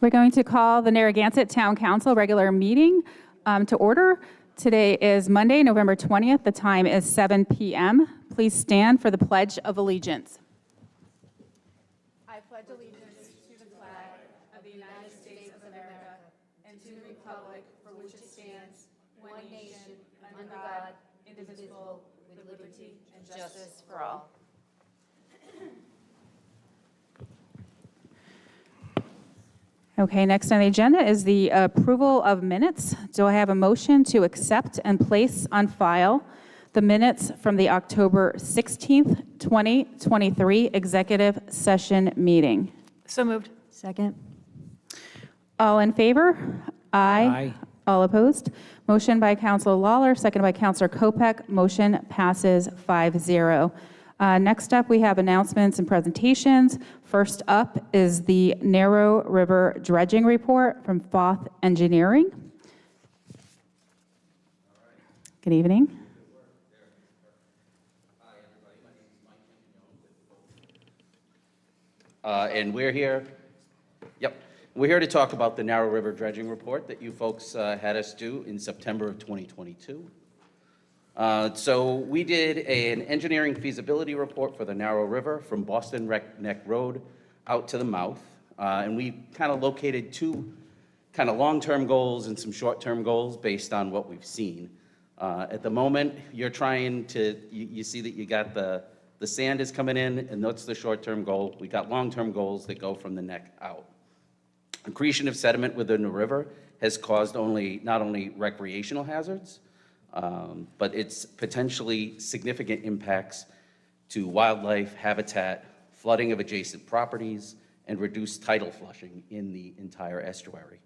We're going to call the Narragansett Town Council regular meeting to order. Today is Monday, November 20th. The time is 7 p.m. Please stand for the Pledge of Allegiance. I pledge allegiance to the flag of the United States of America and to the republic for which it stands, one nation, under God, indivisible, with liberty and justice for all. Okay, next on the agenda is the approval of minutes. Do I have a motion to accept and place on file the minutes from the October 16th, 2023 executive session meeting? So moved. Second. All in favor? Aye. All opposed? Motion by Councilor Lawler, seconded by Councilor Kopech. Motion passes 5-0. Next up, we have announcements and presentations. First up is the Narrow River Dredging Report from Foth Engineering. Good evening. Hi, everybody. My name is Mike. And we're here. We're here to talk about the Narrow River Dredging Report that you folks had us do in September of 2022. So we did an engineering feasibility report for the Narrow River from Boston Neck Road out to the mouth. And we kind of located two kind of long-term goals and some short-term goals based on what we've seen. At the moment, you're trying to, you see that you got the sand is coming in, and that's the short-term goal. We got long-term goals that go from the neck out. Accretion of sediment within the river has caused not only recreational hazards, but it's potentially significant impacts to wildlife, habitat, flooding of adjacent properties, and reduced tidal flushing in the entire estuary.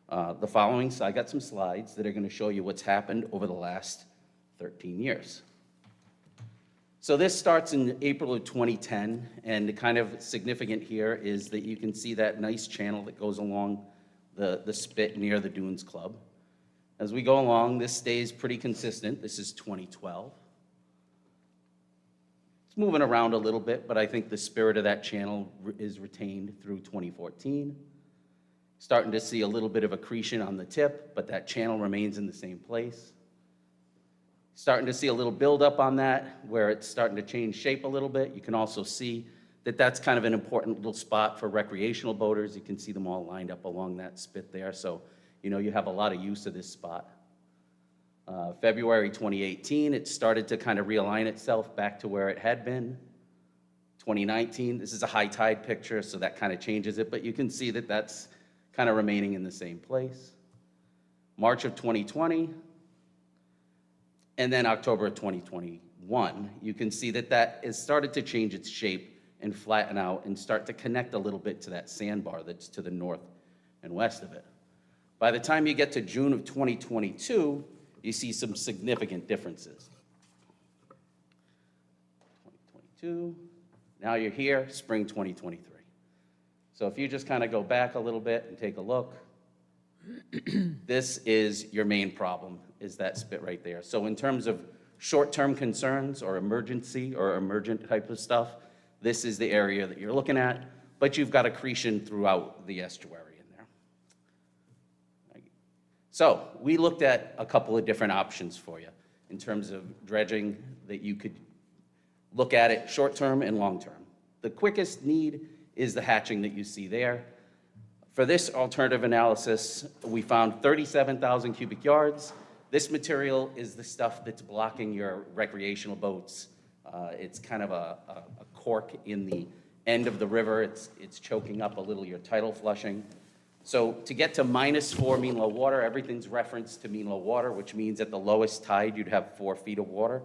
The following, so I got some slides that are going to show you what's happened over the last 13 years. So this starts in April of 2010, and the kind of significant here is that you can see that nice channel that goes along the spit near the Dunes Club. As we go along, this stays pretty consistent. This is 2012. It's moving around a little bit, but I think the spirit of that channel is retained through 2014. Starting to see a little bit of accretion on the tip, but that channel remains in the same place. Starting to see a little buildup on that, where it's starting to change shape a little bit. You can also see that that's kind of an important little spot for recreational boaters. You can see them all lined up along that spit there. So, you know, you have a lot of use of this spot. February 2018, it started to kind of realign itself back to where it had been. 2019, this is a high tide picture, so that kind of changes it, but you can see that that's kind of remaining in the same place. March of 2020, and then October of 2021, you can see that that has started to change its shape and flatten out and start to connect a little bit to that sandbar that's to the north and west of it. By the time you get to June of 2022, you see some significant differences. 2022, now you're here, spring 2023. So if you just kind of go back a little bit and take a look, this is your main problem, is that spit right there. So in terms of short-term concerns or emergency or emergent type of stuff, this is the area that you're looking at, but you've got accretion throughout the estuary in there. So we looked at a couple of different options for you in terms of dredging that you could look at it short-term and long-term. The quickest need is the hatching that you see there. For this alternative analysis, we found 37,000 cubic yards. This material is the stuff that's blocking your recreational boats. It's kind of a cork in the end of the river. It's choking up a little your tidal flushing. So to get to -4 mean low water, everything's referenced to mean low water, which means at the lowest tide, you'd have 4 feet of water,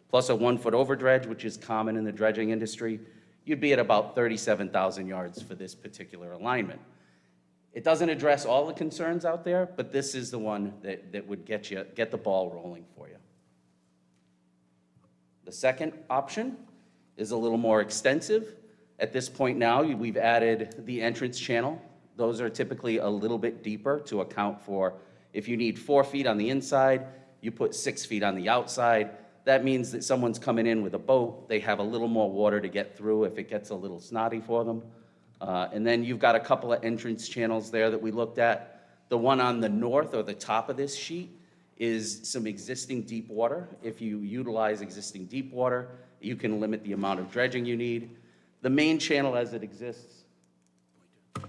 plus a 1 foot over dredge, which is common in the dredging industry. You'd be at about 37,000 yards for this particular alignment. It doesn't address all the concerns out there, but this is the one that would get the ball rolling for you. The second option is a little more extensive. At this point now, we've added the entrance channel. Those are typically a little bit deeper to account for if you need 4 feet on the inside, you put 6 feet on the outside. That means that someone's coming in with a boat, they have a little more water to get through if it gets a little snotty for them. And then you've got a couple of entrance channels there that we looked at. The one on the north or the top of this sheet is some existing deep water. If you utilize existing deep water, you can limit the amount of dredging you need. The main channel as it exists,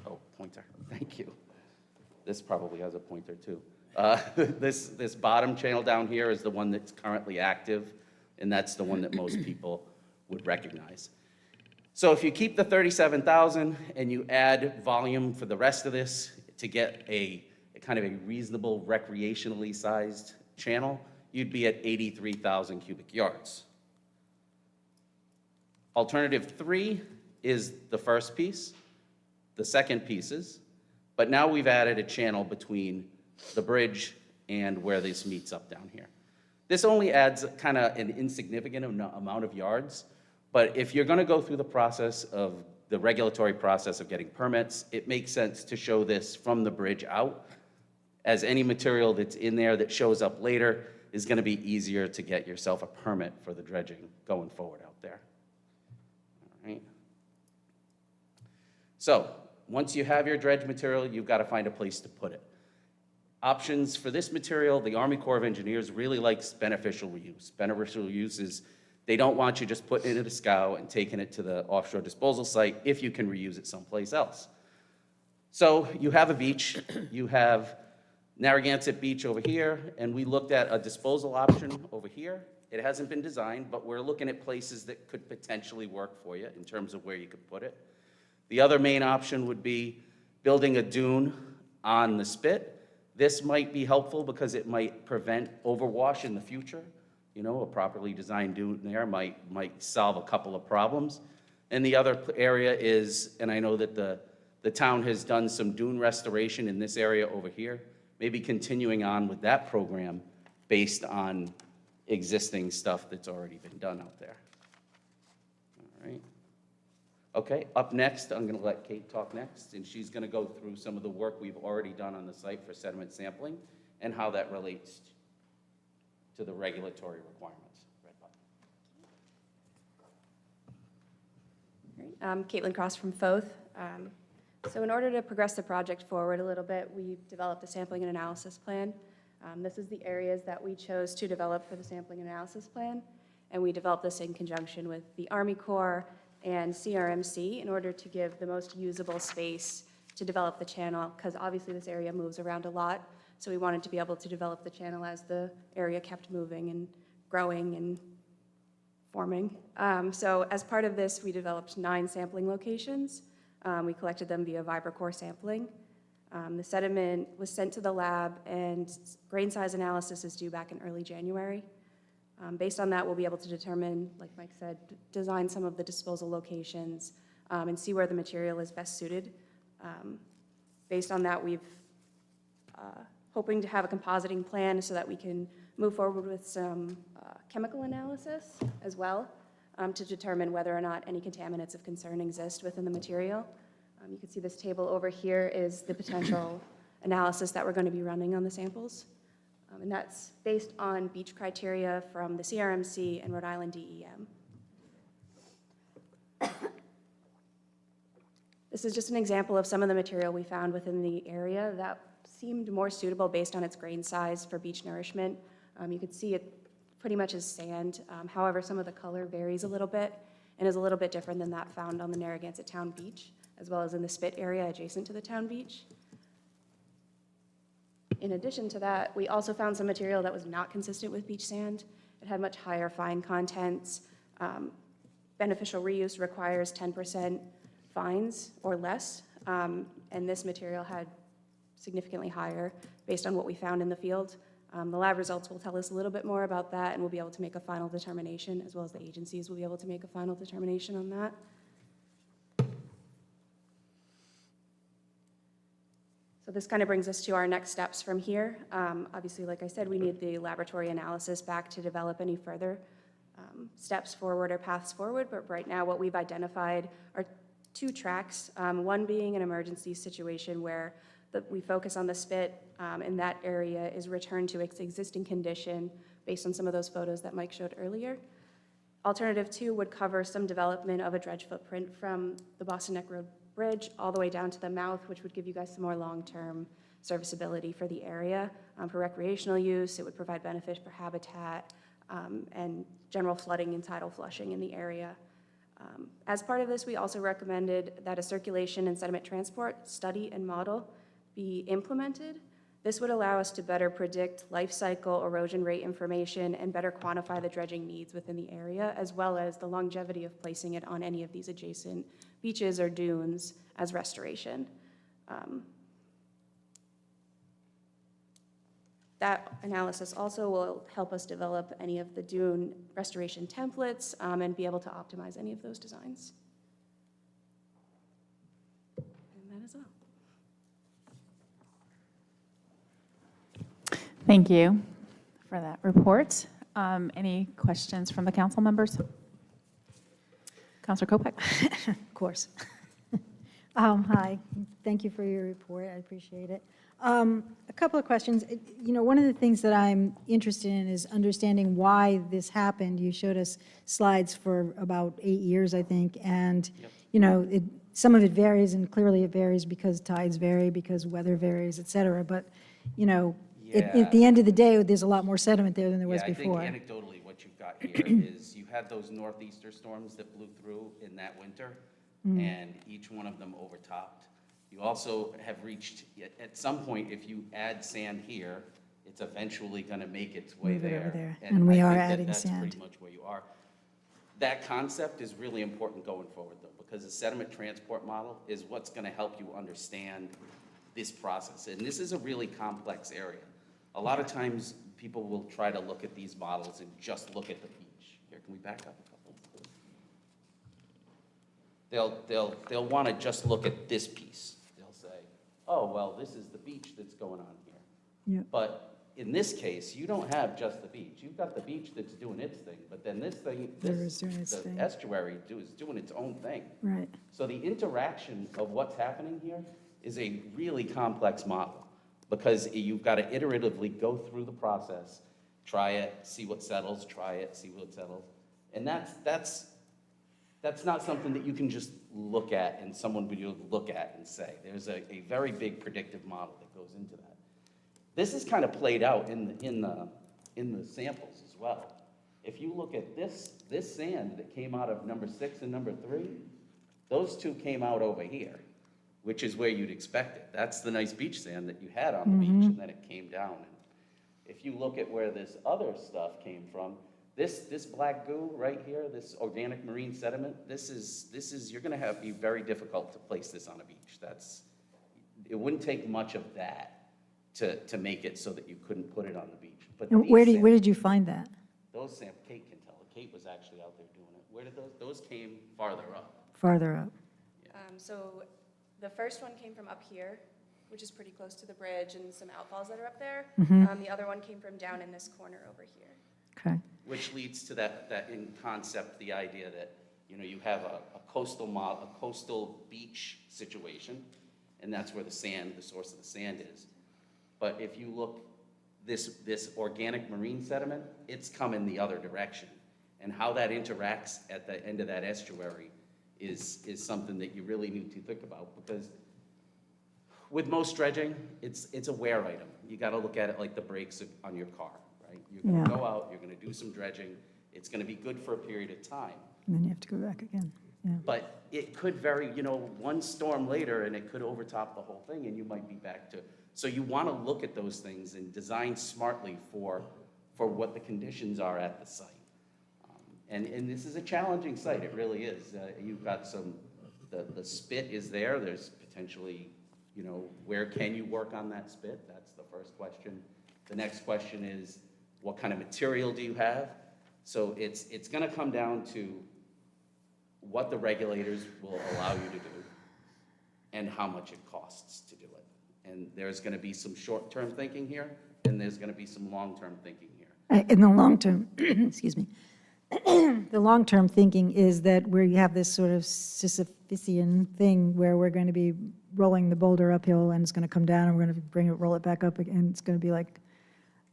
oh, pointer, thank you. This probably has a pointer too. This bottom channel down here is the one that's currently active, and that's the one that most people would recognize. So if you keep the 37,000 and you add volume for the rest of this to get a kind of a reasonable recreationally sized channel, you'd be at 83,000 cubic yards. Alternative 3 is the first piece, the second pieces, but now we've added a channel between the bridge and where this meets up down here. This only adds kind of an insignificant amount of yards, but if you're going to go through the process of the regulatory process of getting permits, it makes sense to show this from the bridge out, as any material that's in there that shows up later is going to be easier to get yourself a permit for the dredging going forward out there. All right. So once you have your dredge material, you've got to find a place to put it. Options for this material, the Army Corps of Engineers really likes beneficial reuse. Beneficial reuse is they don't want you just putting it in a scow and taking it to the offshore disposal site if you can reuse it someplace else. So you have a beach, you have Narragansett Beach over here, and we looked at a disposal option over here. It hasn't been designed, but we're looking at places that could potentially work for you in terms of where you could put it. The other main option would be building a dune on the spit. This might be helpful because it might prevent overwash in the future. You know, a properly designed dune there might solve a couple of problems. And the other area is, and I know that the town has done some dune restoration in this area over here, maybe continuing on with that program based on existing stuff that's already been done out there. All right. Okay, up next, I'm going to let Kate talk next, and she's going to go through some of the work we've already done on the site for sediment sampling and how that relates to the regulatory requirements. Red button. I'm Caitlin Cross from FOTH. So in order to progress the project forward a little bit, we developed a sampling and analysis plan. This is the areas that we chose to develop for the sampling and analysis plan, and we developed this in conjunction with the Army Corps and CRMC in order to give the most usable space to develop the channel, because obviously this area moves around a lot, so we wanted to be able to develop the channel as the area kept moving and growing and forming. So as part of this, we developed 9 sampling locations. We collected them via VibraCore sampling. The sediment was sent to the lab, and grain size analysis is due back in early January. Based on that, we'll be able to determine, like Mike said, design some of the disposal locations and see where the material is best suited. Based on that, we've hoping to have a compositing plan so that we can move forward with some chemical analysis as well to determine whether or not any contaminants of concern exist within the material. You can see this table over here is the potential analysis that we're going to be running on the samples. And that's based on beach criteria from the CRMC and Rhode Island DEM. This is just an example of some of the material we found within the area that seemed more suitable based on its grain size for beach nourishment. You could see it pretty much is sand. However, some of the color varies a little bit and is a little bit different than that found on the Narragansett Town Beach, as well as in the spit area adjacent to the town beach. In addition to that, we also found some material that was not consistent with beach sand. It had much higher fine contents. Beneficial reuse requires 10% fines or less, and this material had significantly higher based on what we found in the field. The lab results will tell us a little bit more about that, and we'll be able to make a final determination, as well as the agencies will be able to make a final determination on that. So this kind of brings us to our next steps from here. Obviously, like I said, we need the laboratory analysis back to develop any further steps forward or paths forward, but right now what we've identified are 2 tracks, one being an emergency situation where we focus on the spit and that area is returned to its existing condition based on some of those photos that Mike showed earlier. Alternative 2 would cover some development of a dredge footprint from the Boston Neck Road bridge all the way down to the mouth, which would give you guys some more long-term serviceability for the area. For recreational use, it would provide benefit for habitat and general flooding and tidal flushing in the area. As part of this, we also recommended that a circulation and sediment transport study and model be implemented. This would allow us to better predict life cycle erosion rate information and better quantify the dredging needs within the area, as well as the longevity of placing it on any of these adjacent beaches or dunes as restoration. That analysis also will help us develop any of the dune restoration templates and be able to optimize any of those designs. And that is all. Thank you for that report. Any questions from the council members? Councilor Kopech? Of course. Hi, thank you for your report, I appreciate it. A couple of questions. You know, one of the things that I'm interested in is understanding why this happened. You showed us slides for about 8 years, I think, and, you know, some of it varies, and clearly it varies because tides vary, because weather varies, et cetera, but, you know, at the end of the day, there's a lot more sediment there than there was before. I think anecdotally, what you've got here is you had those northeaster storms that blew through in that winter, and each one of them overtopped. You also have reached, at some point, if you add sand here, it's eventually going to make its way Move it there. over there. And we I are think that adding that's sand. pretty much where you are. That concept is really important going forward, though, because the sediment transport model is what's going to help you understand this process. And this is a really complex area. A lot of times, people will try to look at these models and just look at the beach. Here, can we back up a couple? They'll want to just look at this piece. They'll say, oh, well, this is the beach that's going on here. Yeah. But in this case, you don't have just the beach. You've got the beach that's doing its thing, but then this thing, River is doing its the thing. estuary is doing its own thing. Right. So the interaction of what's happening here is a really complex model, because you've got to iteratively go through the process, try it, see what settles, try it, see what settles. And that's not something that you can just look at and someone would look at and say. There's a very big predictive model that goes into that. This is kind of played out in the samples as well. If you look at this sand that came out of number 6 and number 3, those two came out over here, which is where you'd expect it. That's the nice beach sand that you had on the beach, and then it came down. And if you look at where this other stuff came from, this black goo right here, this organic marine sediment, this is you're going to be very difficult to place this on a beach. It wouldn't take much of that to make it so that you couldn't put it on the beach. But And where did you find that? those samples, Kate can tell. Kate was actually out there doing it. Where did those came farther up? Farther up. So the first one came from up here, which is pretty close to the bridge and some outfalls that are up there. The other one came from down in this corner over here. Okay. Which leads to that in concept, the idea that, you know, you have a coastal beach situation, and that's where the source of the sand is. But if you look, this organic marine sediment, it's coming the other direction. And how that interacts at the end of that estuary is something that you really need to think about, because with most dredging, it's a wear item. You got to look at it like the brakes on your car. You're going to go out, you're going to do some dredging, it's going to be good for a period of time. And then you have to go back again. Yeah. But it could vary, you know, one storm later, and it could overtop the whole thing, and you might be back to. So you want to look at those things and design smartly for what the conditions are at the site. And this is a challenging site, it really is. You've got the spit is there, there's potentially, you know, where can you work on that spit? That's the first question. The next question is, what kind of material do you have? So it's going to come down to what the regulators will allow you to do and how much it costs to do it. And there's going to be some short-term thinking here, and there's going to be some long-term thinking here. In the long term, excuse me, the long-term thinking is that where you have this sort of Sisyphean thing where we're going to be rolling the boulder uphill and it's going to come down and we're going to roll it back up again. It's going to be like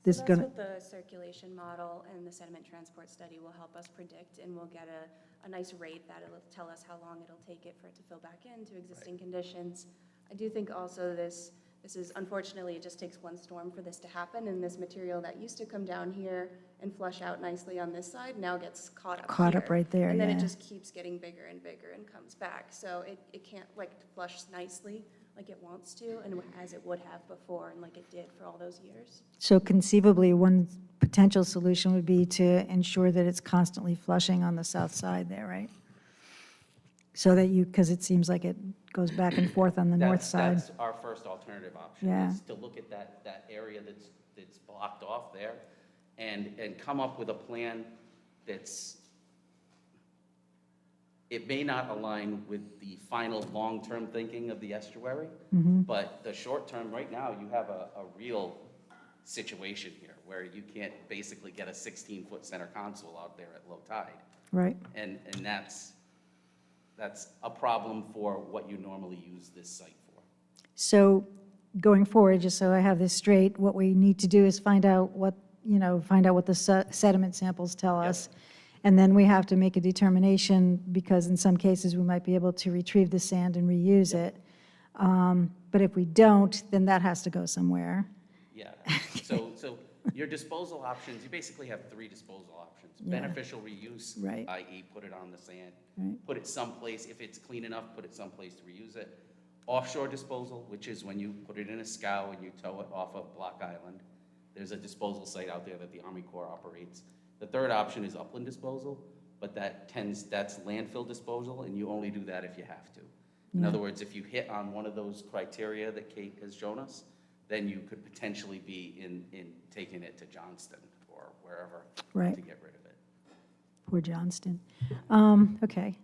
this So going that's to, what the circulation model and the sediment transport study will help us predict, and we'll get a nice rate that it'll tell us how long it'll take it for it to fill back into existing conditions. I do think also this is, unfortunately, it just takes one storm for this to happen, and this material that used to come down here and flush out nicely on this side now gets caught up here. right there, And then yeah. it just keeps getting bigger and bigger and comes back. So it can't like flush nicely like it wants to, and as it would have before, and like it did for all those years. So conceivably, one potential solution would be to ensure that it's constantly flushing on the south side there, right? So that you, because it seems like it goes back and forth on the north side. That's our first alternative option, Yeah. is to look at that area that's blocked off there and come up with a plan that's, it may not align with the final long-term thinking of the estuary, but the short-term, right now, you have a real situation here where you can't basically get a 16-foot center console out there at low tide. Right. And that's a problem for what you normally use this site for. So going forward, just so I have this straight, what we need to do is find out what the sediment samples tell us. And then we have to make a determination, because in some cases, we might be able to retrieve the sand and reuse it. But if we don't, then that has to go somewhere. Yeah, so your disposal options, you basically have three disposal options. Yeah. Beneficial reuse, Right. i.e. put it on the sand. Right. Put it someplace, if it's clean enough, put it someplace to reuse it. Offshore disposal, which is when you put it in a scow and you tow it off of Block Island. There's a disposal site out there that the Army Corps operates. The third option is upland disposal, but that's landfill disposal, and you only do that if you have to. In other words, if you hit on one of those criteria that Kate has shown us, then you could potentially be in taking it to Johnston or wherever Right. to get rid of it. Poor Johnston. Okay.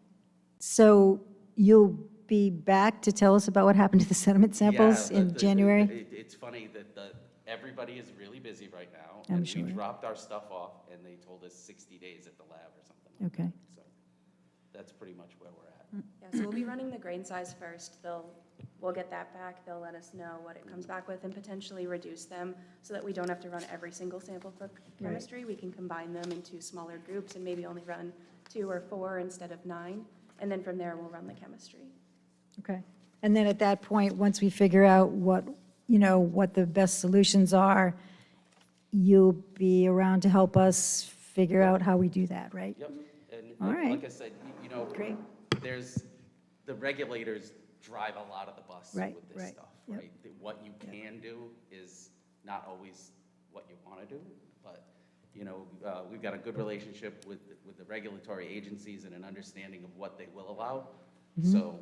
So you'll be back to tell us about what happened to the sediment samples Yeah, in January? It's funny that everybody is really busy right now. I'm And sure. we dropped our stuff off, and they told us 60 days at the lab or something like Okay. that. So that's pretty much where we're at. Yeah, so we'll be running the grain size first. We'll get that back. They'll let us know what it comes back with and potentially reduce them so that we don't have to run every single sample for chemistry. We can combine them into smaller groups and maybe only run 2 or 4 instead of 9. And then from there, we'll run the chemistry. Okay. And then at that point, once we figure out what the best solutions are, you'll be around to help us figure out how we do that, right? Yep, and All right. like I said, Great. the regulators drive a lot of the bus Right, with this right, stuff, yep. right? What you can do is not always what you want to do, but, we've got a good relationship with the regulatory agencies and an understanding of what they will allow. Mm-hmm. So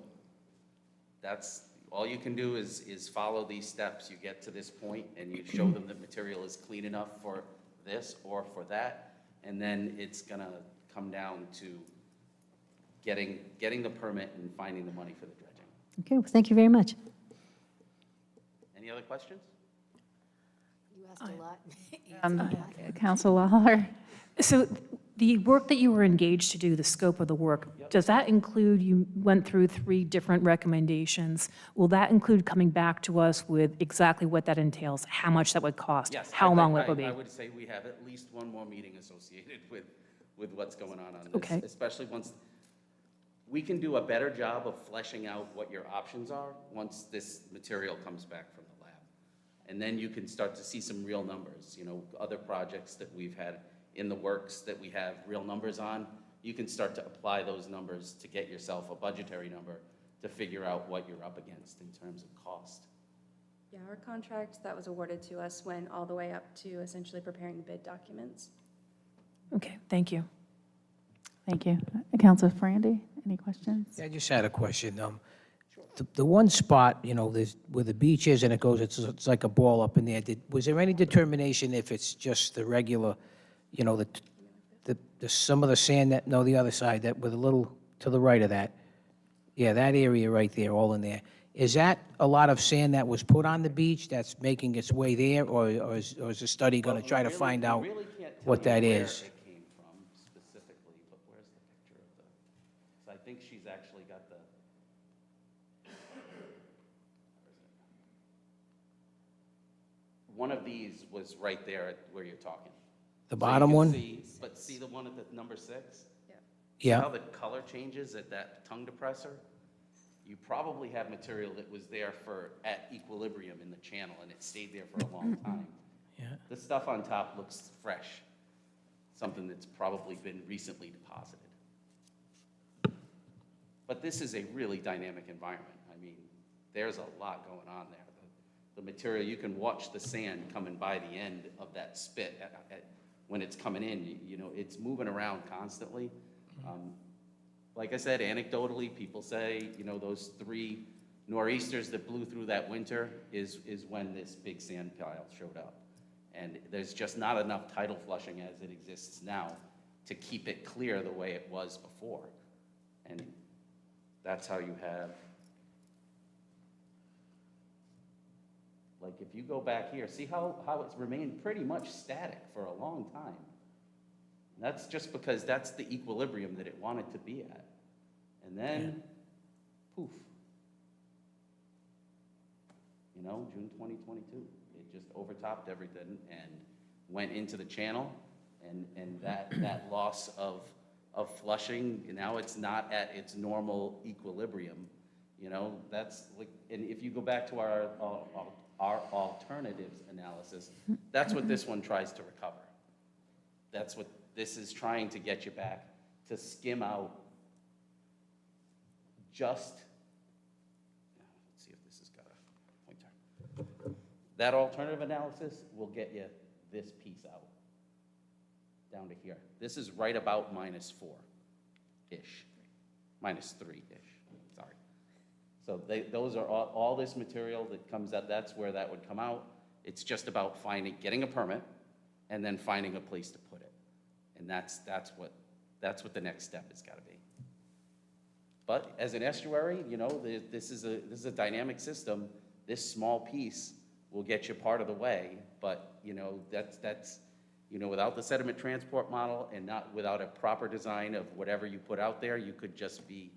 that's, all you can do is follow these steps. You get to this point and you show them the material is clean enough for this or for that, and then it's gonna come down to getting the permit and finding the money for the dredging. Okay, well, thank you very much. Any other questions? You asked a lot. Council Lawler? So the work that you were engaged to do, the scope of the work, does that include, you went through 3 different recommendations. Will that include coming back to us with exactly what that entails, how much that would cost? Yes. How long that would be? I would say we have at least one more meeting associated with what's going on this. Okay. Especially once, we can do a better job of fleshing out what your options are once this material comes back from the lab. And then you can start to see some real numbers, other projects that we've had in the works that we have real numbers on. You can start to apply those numbers to get yourself a budgetary number to figure out what you're up against in terms of cost. Yeah, our contract that was awarded to us went all the way up to essentially preparing bid documents. Okay, thank you. Thank you. Councilor Frandy, any questions? Yeah, I just had a question. The one spot, there's where the beach is and it goes, it's like a ball up in there. Was there any determination if it's just the regular, some of the sand that, no, the other side, that with a little to the right of that? Yeah, that area right there, all in there. Is that a lot of sand that was put on the beach that's making its way there, or is the study going to try to find out what that is? It came from specifically, but where's the picture of so I think she's actually got the. one of these was right there at where you're talking. The So you bottom can one? But see the one at the number 6? See Yeah. how the color changes at that tongue depressor? You probably have material that was there at equilibrium in the channel, and it stayed there for a long time. Yeah. The stuff on top looks fresh, something that's probably been recently deposited. But this is a really dynamic environment. I mean, there's a lot going on there. The material, you can watch the sand coming by the end of that spit when it's coming in. You know, it's moving around constantly. Like I said, anecdotally, people say, you know, those 3 nor'easters that blew through that winter is when this big sand pile showed up. And there's just not enough tidal flushing as it exists now to keep it clear the way it was before. And that's how you have, like if you go back here, see how it's remained pretty much static for a long time. That's just because that's the equilibrium that it wanted to be at. And then, poof. You know, June 2022, it just overtopped everything and went into the channel, and that loss of flushing, now it's not at its normal equilibrium. You know, that's like, and if you go back to our alternatives analysis, that's what this one tries to recover. That's what this is trying to get you back, to skim out just, let's see if this has got a pointer. That alternative analysis will get you this piece out, down to here. This is right about -4-ish, -3-ish, sorry. So those are all this material that comes out, that's where that would come out. It's just about getting a permit and then finding a place to put it. And that's what the next step has got to be. But as an estuary, you know, this is a dynamic system. This small piece will get you part of the way, but you know, that's you know, without the sediment transport model and not without a proper design of whatever you put out there, you could just be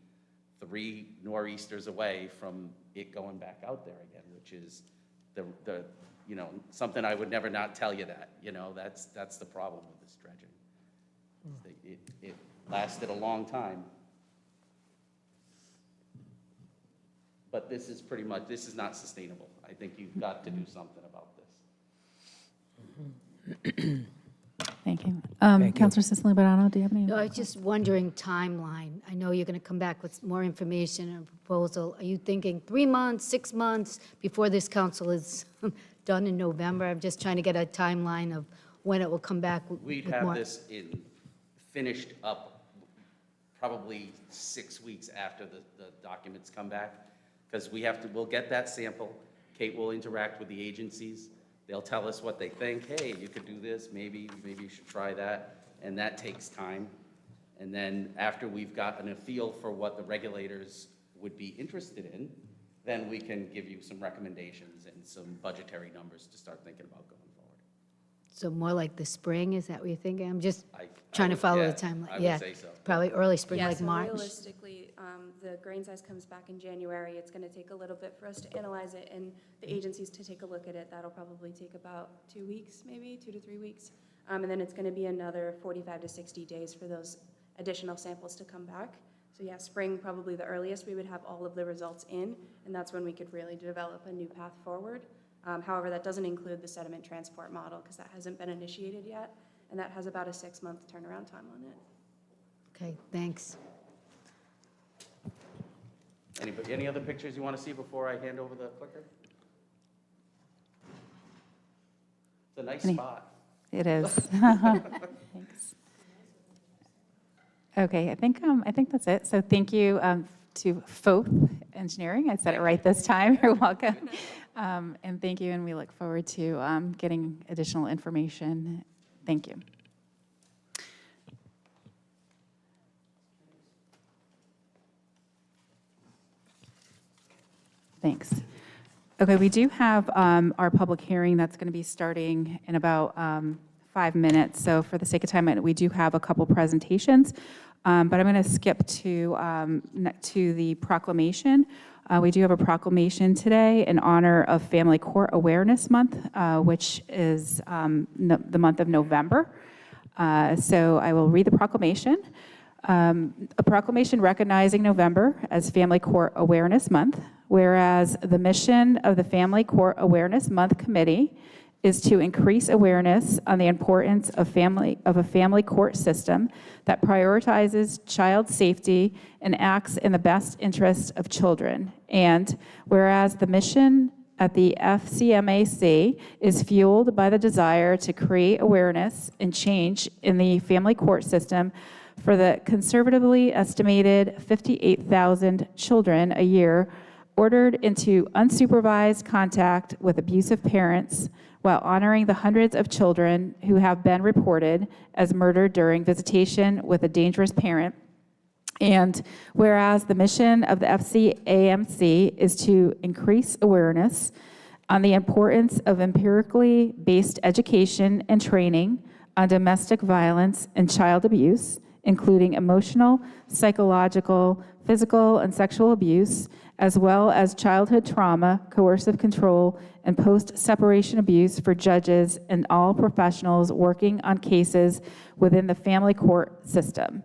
3 nor'easters away from it going back out there again, which is the you know, something I would never not tell you that. You know, that's the problem with this dredging. It lasted a long time. But this is pretty much, this is not sustainable. I think you've got to do something about this. Thank you. Thank you. Councilor Cicely Badano, do you have any? No, I was just wondering timeline. I know you're going to come back with more information and proposal. Are you thinking 3 months, 6 months before this council is done in November? I'm just trying to get a timeline of when it will come back with We'd more. have this finished up probably 6 weeks after the documents come back, because we'll get that sample. Kate will interact with the agencies. They'll tell us what they think. Hey, you could do this, maybe you should try that, and that takes time. And then after we've gotten a feel for what the regulators would be interested in, then we can give you some recommendations and some budgetary numbers to start thinking about going forward. So more like the spring, is that what you're thinking? I'm just I trying to would- follow yeah, the timeline. I would Yeah, say so. probably early spring, Yeah, like so March. realistically, the grain size comes back in January. It's going to take a little bit for us to analyze it and the agencies to take a look at it. That'll probably take about 2 weeks, maybe 2 to 3 weeks. And then it's going to be another 45 to 60 days for those additional samples to come back. So yeah, spring probably the earliest we would have all of the results in, and that's when we could really develop a new path forward. However, that doesn't include the sediment transport model because that hasn't been initiated yet, and that has about a 6-month turnaround time on it. Okay, thanks. Any other pictures you want to see before I hand over the clicker? It's a nice spot. It is. Thanks. Okay, I think that's it. So thank you to FOAP Engineering. I said it right this time. You're welcome. And thank you, and we look forward to getting additional information. Thank you. Thanks. Okay, we do have our public hearing that's going to be starting in about 5 minutes. So for the sake of time, we do have a couple presentations, but I'm going to skip to the proclamation. We do have a proclamation today in honor of Family Court Awareness Month, which is the month of November. So I will read the proclamation. A proclamation recognizing November as Family Court Awareness Month, whereas the mission of the Family Court Awareness Month Committee is to increase awareness on the importance of a family court system that prioritizes child safety and acts in the best interests of children. And whereas the mission at the FCMAC is fueled by the desire to create awareness and change in the family court system for the conservatively estimated 58,000 children a year ordered into unsupervised contact with abusive parents, while honoring the hundreds of children who have been reported as murdered during visitation with a dangerous parent. And whereas the mission of the FCAMC is to increase awareness on the importance of empirically based education and training on domestic violence and child abuse, including emotional, psychological, physical, and sexual abuse, as well as childhood trauma, coercive control, and post-separation abuse for judges and all professionals working on cases within the family court system.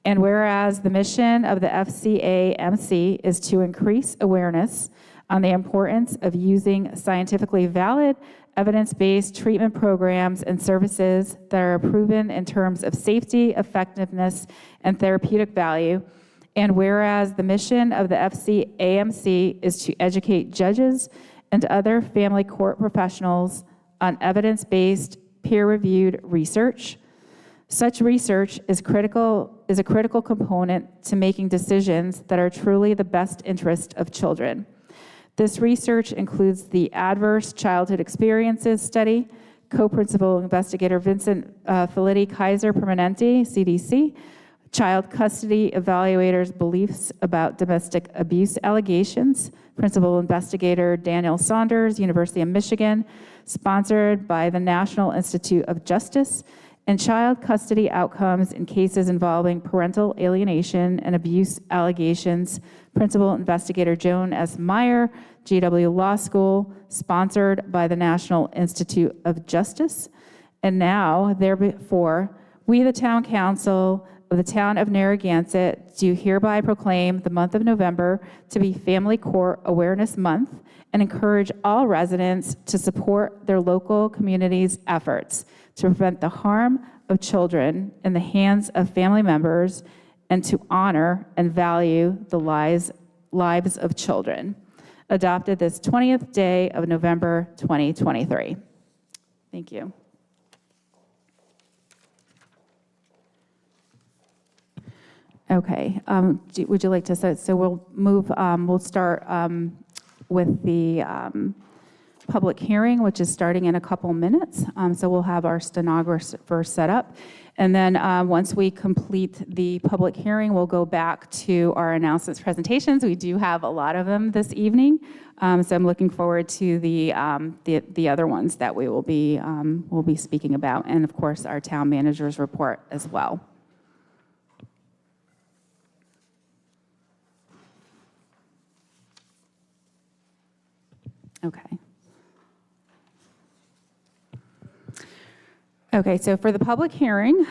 And whereas the mission of the FCAMC is to increase awareness on the importance of using scientifically valid, evidence-based treatment programs and services that are proven in terms of safety, effectiveness, and therapeutic value. And whereas the mission of the FCAMC is to educate judges and other family court professionals on evidence-based, peer-reviewed research. Such research is a critical component to making decisions that are truly the best interest of children. This research includes the Adverse Childhood Experiences Study, co-principal investigator Vincent Felitti Kaiser Permanente, CDC, child custody evaluators' beliefs about domestic abuse allegations, principal investigator Daniel Saunders, University of Michigan, sponsored by the National Institute of Justice, and child custody outcomes in cases involving parental alienation and abuse allegations, principal investigator Joan S. Meyer, GW Law School, sponsored by the National Institute of Justice. And now, therefore, we, the Town Council of the Town of Narragansett, do hereby proclaim the month of November to be Family Court Awareness Month and encourage all residents to support their local community's efforts to prevent the harm of children in the hands of family members and to honor and value the lives of children. Adopted this 20th day of November 2023. Thank you. Okay, would you like to start? So we'll move, we'll start with the public hearing, which is starting in a couple minutes. So we'll have our stenographer set up. And then once we complete the public hearing, we'll go back to our announcements presentations. We do have a lot of them this evening. So I'm looking forward to the other ones that we will be speaking about. And of course, our town manager's report as well. Okay. Okay, so for the public hearing,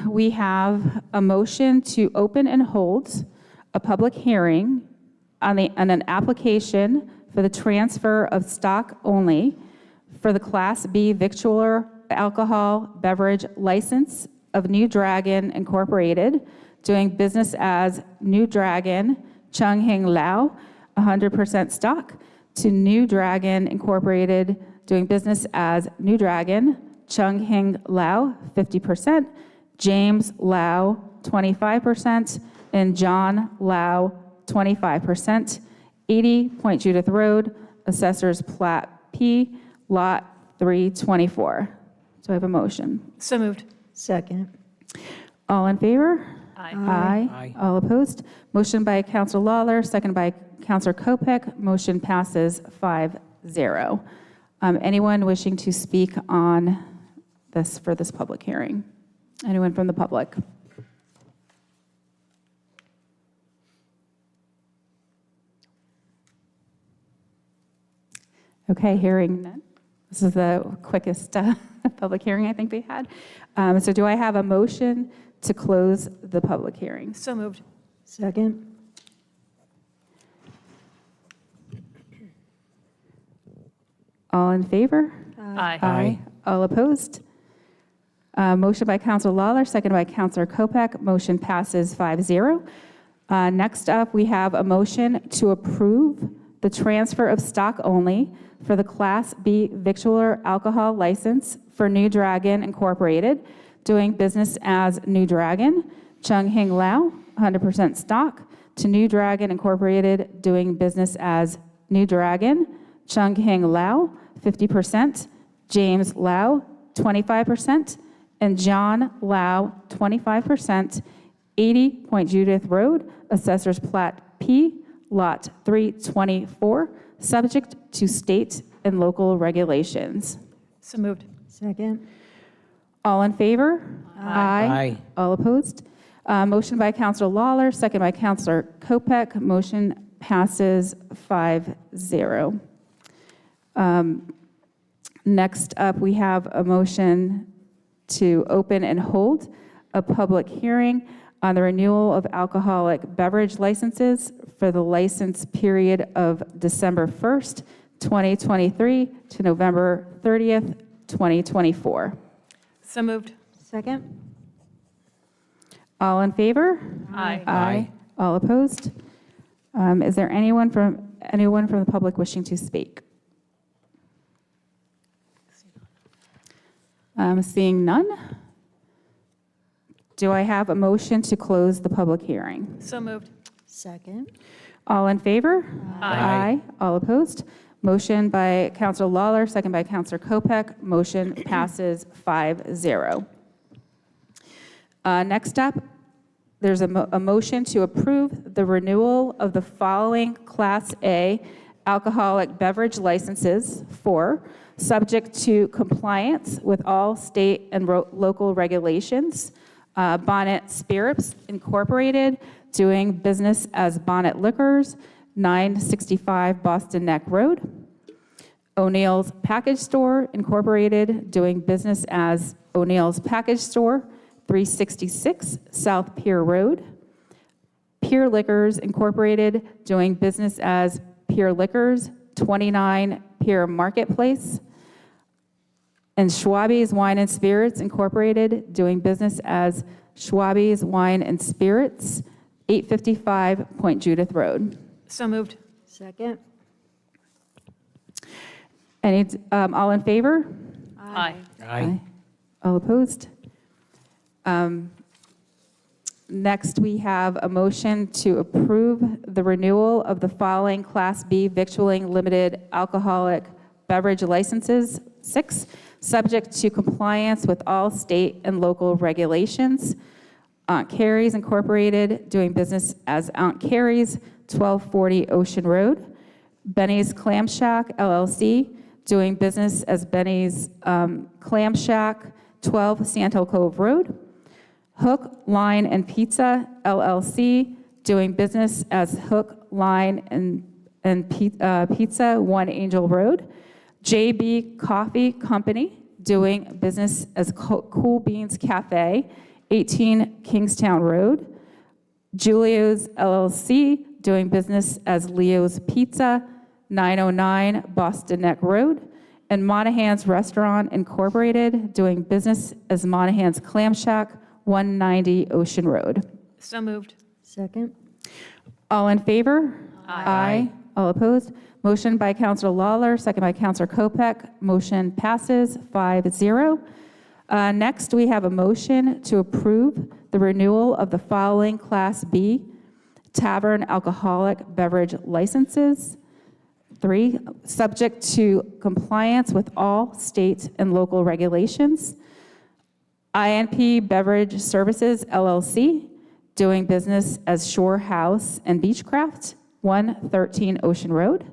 we have a motion to open and hold a public hearing on an application for the transfer of stock only for the Class B victualler alcohol beverage license of New Dragon Incorporated, doing business as New Dragon Chung Hing Lao, 100% stock, to New Dragon Incorporated, doing business as New Dragon Chung Hing Lao, 50%, James Lao, 25%, and John Lao, 25%, 80 Point Judith Road, Assessor's Plat P, Lot 324. Do I have a motion? So moved. Second. All in favor? Aye. Aye. Aye. All opposed? Motion by Councilor Lawler, second by Councilor Kopek. Motion passes 5-0. Anyone wishing to speak on this for this public hearing? Anyone from the public? Okay, hearing none. This is the quickest public hearing I think we had. So do I have a motion to close the public hearing? So moved. Second? All in favor? Aye. Aye. All opposed? Motion by Counselor Lawler, seconded by Counselor Kopech. Motion passes 5-0. Next up, we have a motion to approve the transfer of stock only for the Class B victualler alcohol license for New Dragon Incorporated, doing business as New Dragon, Chung Hing Lao, 100% stock, to New Dragon Incorporated, doing business as New Dragon, Chung Hing Lao, 50%, James Lao, 25%, and John Lao, 25%, 80 Point Judith Road, Assessor's Plat P, Lot 324, subject to state and local regulations. So moved. Second? All in favor? Aye. All opposed? Motion by Counselor Lawler, second by Counselor Kopech. Motion passes 5-0. Next up, we have a motion to open and hold a public hearing on the renewal of alcoholic beverage licenses for the license period of December 1st, 2023 to November 30th, 2024. So moved. Second? All in favor? Aye. Aye. All opposed? Is there anyone from the public wishing to speak? Seeing none? Do I have a motion to close the public hearing? So moved. Second? All in favor? Aye. All opposed? Motion by Counselor Lawler, second by Counselor Kopech. Motion passes 5-0. Next up, there's a motion to approve the renewal of the following Class A alcoholic beverage licenses for, subject to compliance with all state and local regulations. Bonnet Spirits Incorporated, doing business as Bonnet Liquors, 965 Boston Neck Road. O'Neill's Package Store Incorporated, doing business as O'Neill's Package Store, 366 South Pier Road. Pier Liquors Incorporated, doing business as Pier Liquors, 29 Pier Marketplace. And Schwabe's Wine and Spirits Incorporated, doing business as Schwabe's Wine and Spirits, 855 Point Judith Road. So moved. Second? All in favor? Aye. Aye. All opposed? Next, we have a motion to approve the renewal of the following Class B victualling limited alcoholic beverage licenses, 6, subject to compliance with all state and local regulations. Aunt Carrie's Incorporated, doing business as Aunt Carrie's, 1240 Ocean Road. Benny's Clam Shack LLC, doing business as Benny's Clam Shack, 12 Sandhill Cove Road. Hook, Line, and Pizza LLC, doing business as Hook, Line, and Pizza, 1 Angel Road. JB Coffee Company, doing business as Cool Beans Cafe, 18 Kingstown Road. Julio's LLC, doing business as Leo's Pizza, 909 Boston Neck Road. And Monahan's Restaurant Incorporated, doing business as Monahan's Clam Shack, 190 Ocean Road. So moved. Second? All in favor? Aye. All opposed? Motion by Counselor Lawler, second by Counselor Kopech. Motion passes 5-0. Next, we have a motion to approve the renewal of the following Class B tavern alcoholic beverage licenses. 3, subject to compliance with all state and local regulations. INP Beverage Services LLC, doing business as Shore House and Beechcraft, 113 Ocean Road.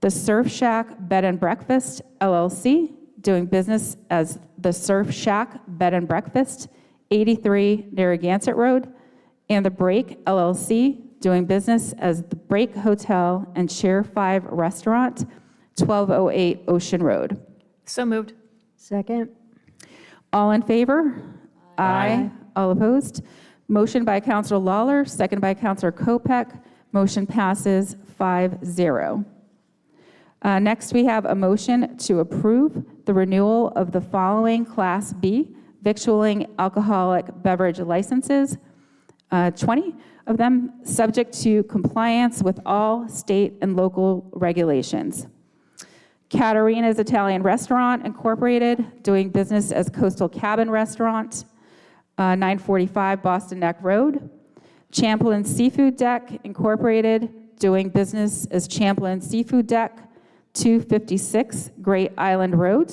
The Surf Shack Bed and Breakfast LLC, doing business as the Surf Shack Bed and Breakfast, 83 Narragansett Road. And the Break LLC, doing business as the Break Hotel and Share 5 Restaurant, 1208 Ocean Road. So moved. Second? All in favor? Aye. All opposed? Motion by Counselor Lawler, second by Counselor Kopek. Motion passes 5-0. Next, we have a motion to approve the renewal of the following Class B victualling alcoholic beverage licenses, 20 of them, subject to compliance with all state and local regulations. Caterina's Italian Restaurant Incorporated, doing business as Coastal Cabin Restaurant, 945 Boston Neck Road. Champlain Seafood Deck Incorporated, doing business as Champlain Seafood Deck, 256 Great Island Road.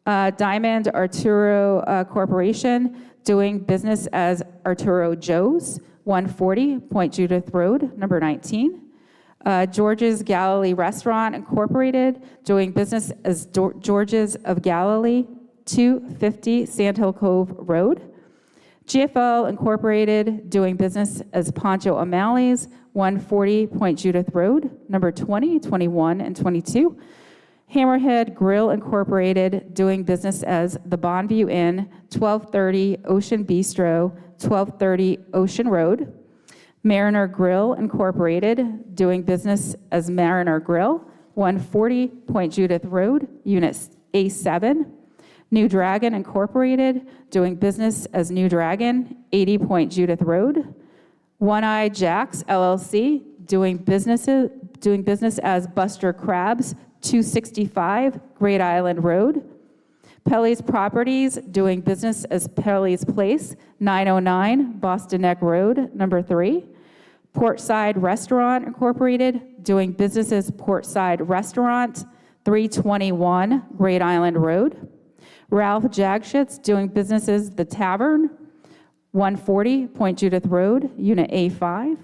Diamond Arturo Corporation, doing business as Arturo Joe's, 140 Point Judith Road, number 19. George's Galilee Restaurant Incorporated, doing business as George's of Galilee, 250 Sandhill Cove Road. GFL Incorporated, doing business as Pancho O'Malley's, 140 Point Judith Road, number 20, 21, and 22. Hammerhead Grill Incorporated, doing business as the Bonneview Inn, 1230 Ocean Bistro, 1230 Ocean Road. Mariner Grill Incorporated, doing business as Mariner Grill, 140 Point Judith Road, Unit A7. New Dragon Incorporated, doing business as New Dragon, 80 Point Judith Road. One Eye Jacks LLC, doing business as Buster Crabs, 265 Great Island Road. Pelly's Properties, doing business as Pelly's Place, 909 Boston Neck Road, number 3. Portside Restaurant Incorporated, doing business as Portside Restaurant, 321 Great Island Road. Ralph Jagschitz, doing business as The Tavern, 140 Point Judith Road, Unit A5.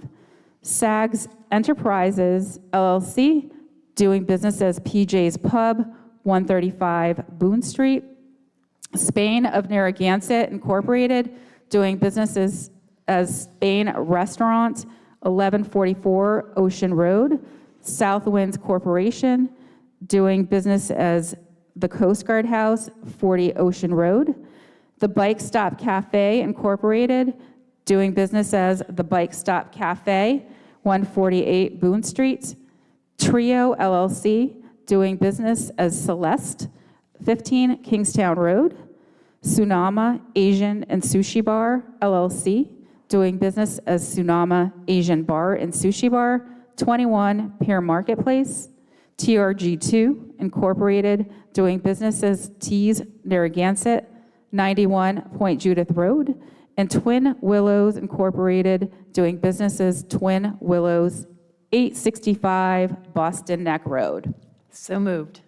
Sags Enterprises LLC, doing business as PJ's Pub, 135 Boone Street. Spain of Narragansett Incorporated, doing businesses as Spain Restaurant, 1144 Ocean Road. Southwinds Corporation, doing business as the Coast Guard House, 40 Ocean Road. The Bike Stop Cafe Incorporated, doing business as the Bike Stop Cafe, 148 Boone Street. Trio LLC, doing business as Celeste, 15 Kingstown Road. Tsunama Asian and Sushi Bar LLC, doing business as Tsunama Asian Bar and Sushi Bar, 21 Pier Marketplace. TRG2 Incorporated, doing business as Tees Narragansett, 91 Point Judith Road. And Twin Willows Incorporated, doing business as Twin Willows, 865 Boston Neck Road. So moved.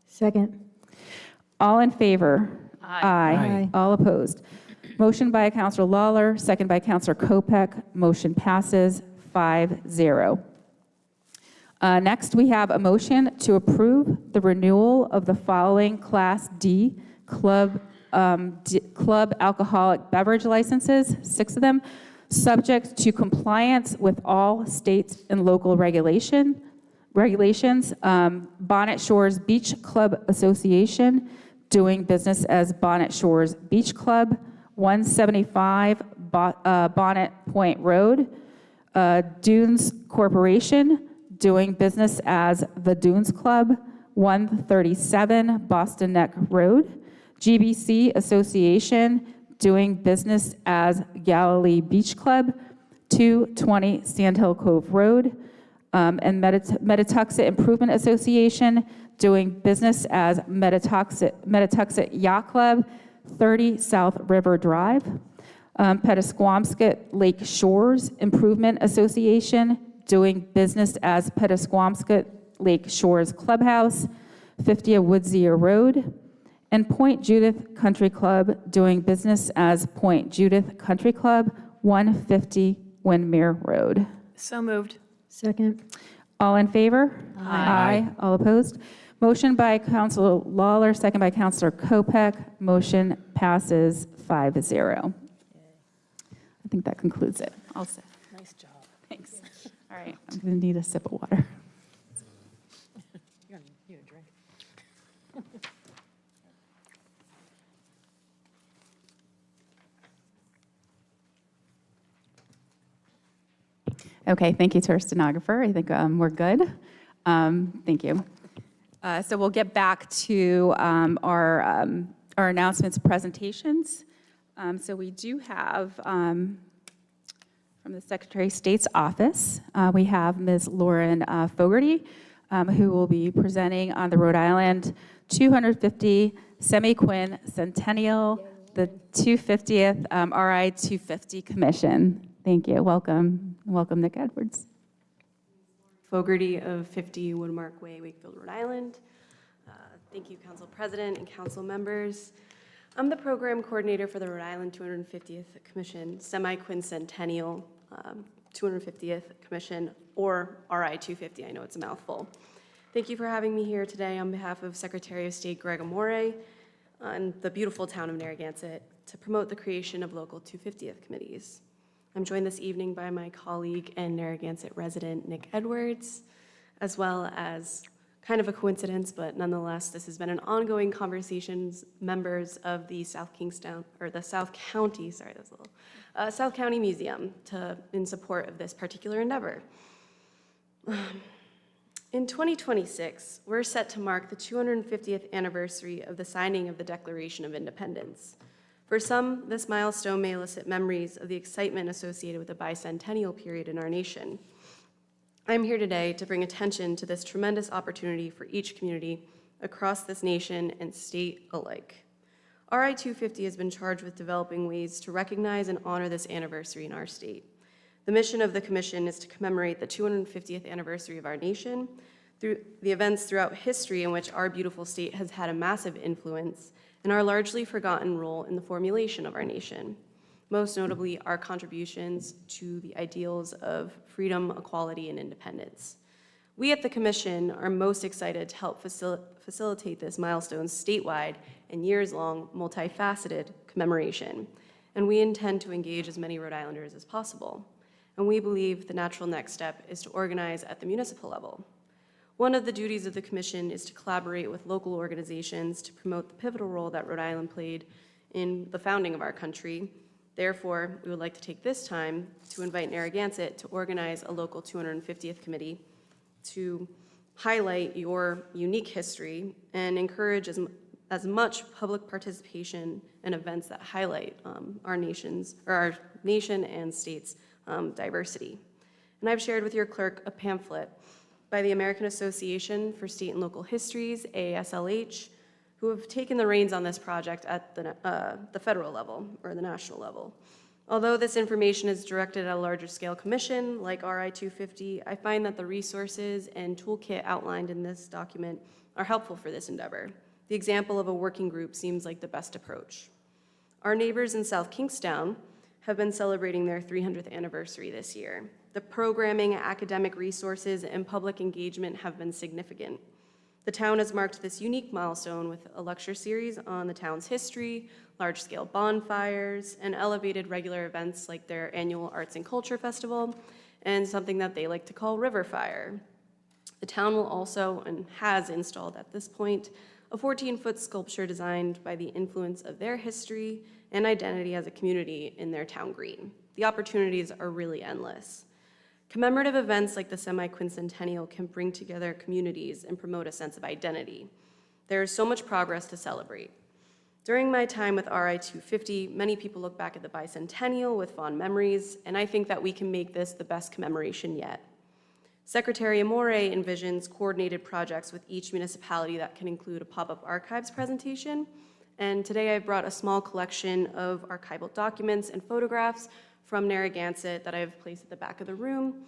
Second? All in favor? Aye. All opposed? Motion by Counselor Lawler, second by Counselor Kopek. Motion passes 5-0. Next, we have a motion to approve the renewal of the following Class D club alcoholic beverage licenses, 6 of them, subject to compliance with all states and local regulations. Bonnet Shores Beach Club Association, doing business as Bonnet Shores Beach Club, 175 Bonnet Point Road. Dunes Corporation, doing business as the Dunes Club, 137 Boston Neck Road. GBC Association, doing business as Galilee Beach Club, 220 Sandhill Cove Road. And Metatuxet Improvement Association, doing business as Metatuxet Yacht Club, 30 South River Drive. Petasquamscot Lake Shores Improvement Association, doing business as Petasquamscot Lake Shores Clubhouse, 50 Woodsier Road. And Point Judith Country Club, doing business as Point Judith Country Club, 150 Windmere Road. So moved. Second? All in favor? Aye. All opposed? Motion by Counselor Lawler, second by Counselor Kopek. Motion passes 5-0. I think that concludes it. I'll say. Nice job. Thanks. All right, I'm going to need a sip of water. You're Okay, thank you to our stenographer. I think we're good. Thank you. So we'll get back to our announcements presentations. So we do have, from the Secretary of State's office, we have Ms. Lauren Fogarty, who will be presenting on the Rhode Island 250 Semi-Quin Centennial, the 250th RI 250 Commission. Thank you. Welcome. Welcome, Nick Edwards. Fogarty of 50 Woodmark Way, Wakefield, Rhode Island. Thank you, Council President and Council members. I'm the Program Coordinator for the Rhode Island 250th Commission, Semi-Quincentennial 250th Commission, or RI 250. I know it's a mouthful. Thank you for having me here today on behalf of Secretary of State Greg Amore and the beautiful town of Narragansett to promote the creation of local 250th committees. I'm joined this evening by my colleague and Narragansett resident, Nick Edwards, as well as, kind of a coincidence, but nonetheless, this has been an ongoing conversation, members of the South Kingstown, or the South County, sorry, that's a little, South County Museum in support of this particular endeavor. In 2026, we're set to mark the 250th anniversary of the signing of the Declaration of Independence. For some, this milestone may elicit memories of the excitement associated with the bicentennial period in our nation. I'm here today to bring attention to this tremendous opportunity for each community across this nation and state alike. RI 250 has been charged with developing ways to recognize and honor this anniversary in our state. The mission of the Commission is to commemorate the 250th anniversary of our nation through the events throughout history in which our beautiful state has had a massive influence and our largely forgotten role in the formulation of our nation. Most notably, our contributions to the ideals of freedom, equality, and independence. We at the Commission are most excited to help facilitate this milestone statewide and years-long, multifaceted commemoration, and we intend to engage as many Rhode Islanders as possible. And we believe the natural next step is to organize at the municipal level. One of the duties of the Commission is to collaborate with local organizations to promote the pivotal role that Rhode Island played in the founding of our country. Therefore, we would like to take this time to invite Narragansett to organize a local 250th committee to highlight your unique history and encourage as much public participation in events that highlight our nation and state's diversity. And I've shared with your clerk a pamphlet by the American Association for State and Local Histories, AASLH, who have taken the reins on this project at the federal level or the national level. Although this information is directed at a larger scale commission like RI 250, I find that the resources and toolkit outlined in this document are helpful for this endeavor. The example of a working group seems like the best approach. Our neighbors in South Kingstown have been celebrating their 300th anniversary this year. The programming, academic resources, and public engagement have been significant. The town has marked this unique milestone with a lecture series on the town's history, large-scale bonfires, and elevated regular events like their annual Arts and Culture Festival, and something that they like to call River Fire. The town will also, and has installed at this point, a 14-foot sculpture designed by the influence of their history and identity as a community in their town green. The opportunities are really endless. Commemorative events like the Semi-Quincentennial can bring together communities and promote a sense of identity. There is so much progress to celebrate. During my time with RI 250, many people look back at the bicentennial with fond memories, and I think that we can make this the best commemoration yet. Secretary Amore envisions coordinated projects with each municipality that can include a pop-up archives presentation, and today I brought a small collection of archival documents and photographs from Narragansett that I have placed at the back of the room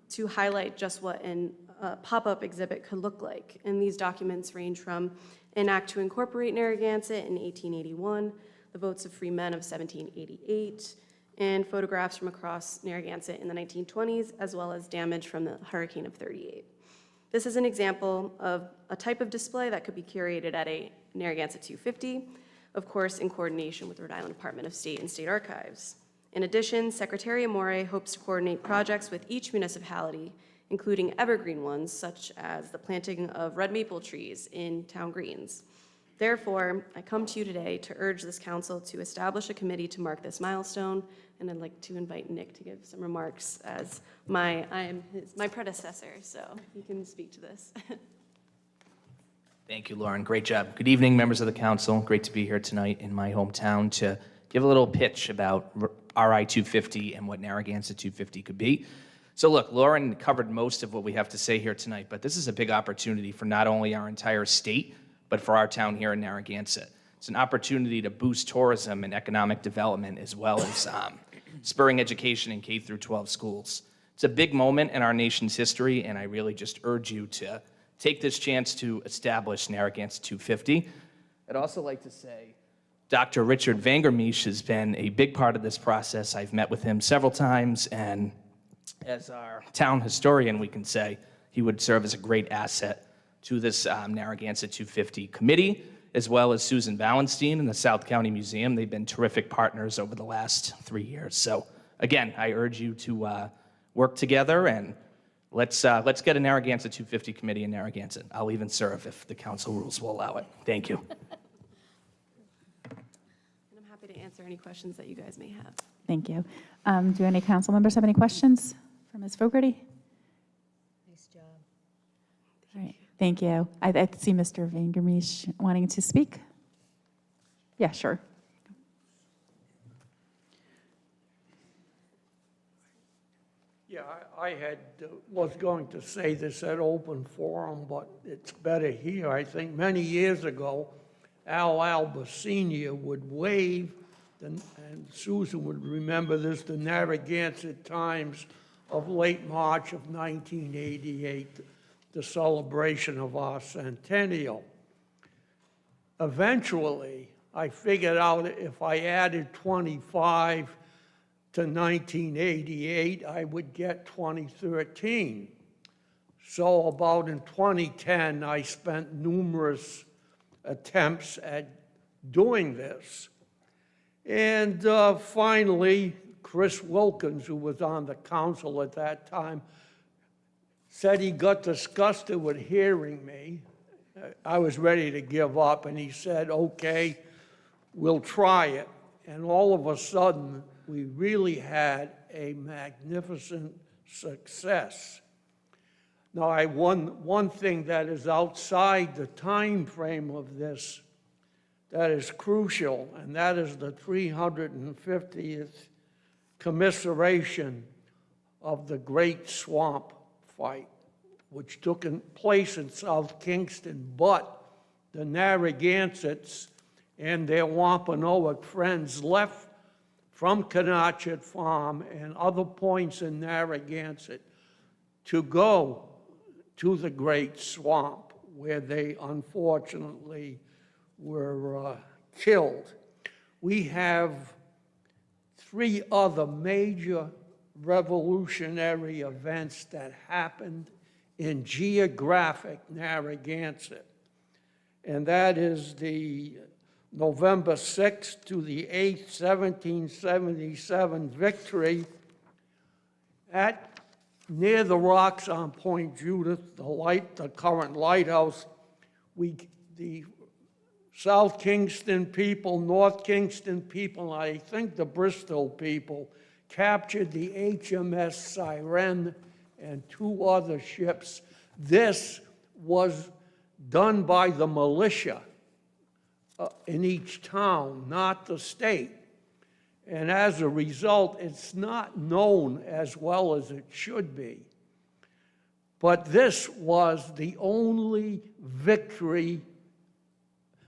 to highlight just what a pop-up exhibit could look like. And these documents range from an act to incorporate Narragansett in 1881, the votes of free men of 1788, and photographs from across Narragansett in the 1920s, as well as damage from the hurricane of '38. This is an example of a type of display that could be curated at a Narragansett 250, of course in coordination with the Rhode Island Department of State and State Archives. In addition, Secretary Amore hopes to coordinate projects with each municipality, including evergreen ones, such as the planting of red maple trees in town greens. Therefore, I come to you today to urge this council to establish a committee to mark this milestone, and I'd like to invite Nick to give some remarks as my predecessor, so he can speak to this. Thank you, Lauren. Great job. Good evening, members of the council. Great to be here tonight in my hometown to give a little pitch about RI 250 and what Narragansett 250 could be. So look, Lauren covered most of what we have to say here tonight, but this is a big opportunity for not only our entire state, but for our town here in Narragansett. It's an opportunity to boost tourism and economic development, as well as spurring education in K through 12 schools. It's a big moment in our nation's history, and I really just urge you to take this chance to establish Narragansett 250. I'd also like to say Dr. Richard Vangermeesh has been a big part of this process. I've met with him several times, and as our town historian, we can say he would serve as a great asset to this Narragansett 250 committee, as well as Susan Wallenstein and the South County Museum. They've been terrific partners over the last 3 years. So again, I urge you to work together, and let's get a Narragansett 250 committee in Narragansett. I'll even serve if the council rules will allow it. Thank you. And I'm happy to answer any questions that you guys may have. Thank you. Do any council members have any questions for Ms. Fogarty? Nice job. All right, thank you. I see Mr. Vangermeesh wanting to speak. Yeah, sure. Yeah, I was going to say this at open forum, but it's better here. I think many years ago, Al Alba Sr. would wave, and Susan would remember this, the Narragansett Times of late March of 1988, the celebration of our centennial. Eventually, I figured out if I added 25 to 1988, I would get 2013. So about in 2010, I spent numerous attempts at doing this. And finally, Chris Wilkins, who was on the council at that time, said he got disgusted with hearing me. I was ready to give up, and he said, okay, we'll try it. And all of a sudden, we really had a magnificent success. Now, one thing that is outside the time frame of this that is crucial, and that is the 350th commemoration of the Great Swamp Fight, which took place in South Kingston, but the Narragansetts and their Wampanoag friends left from Canachet Farm and other points in Narragansett to go to the Great Swamp, where they unfortunately were killed. We have 3 other major revolutionary events that happened in geographic Narragansett, and that is the November 6th to the 8th, 1777 victory near the rocks on Point Judith, the current lighthouse. The South Kingston people, North Kingston people, and I think the Bristol people captured the HMS Siren and 2 other ships. This was done by the militia in each town, not the state. And as a result, it's not known as well as it should be. But this was the only victory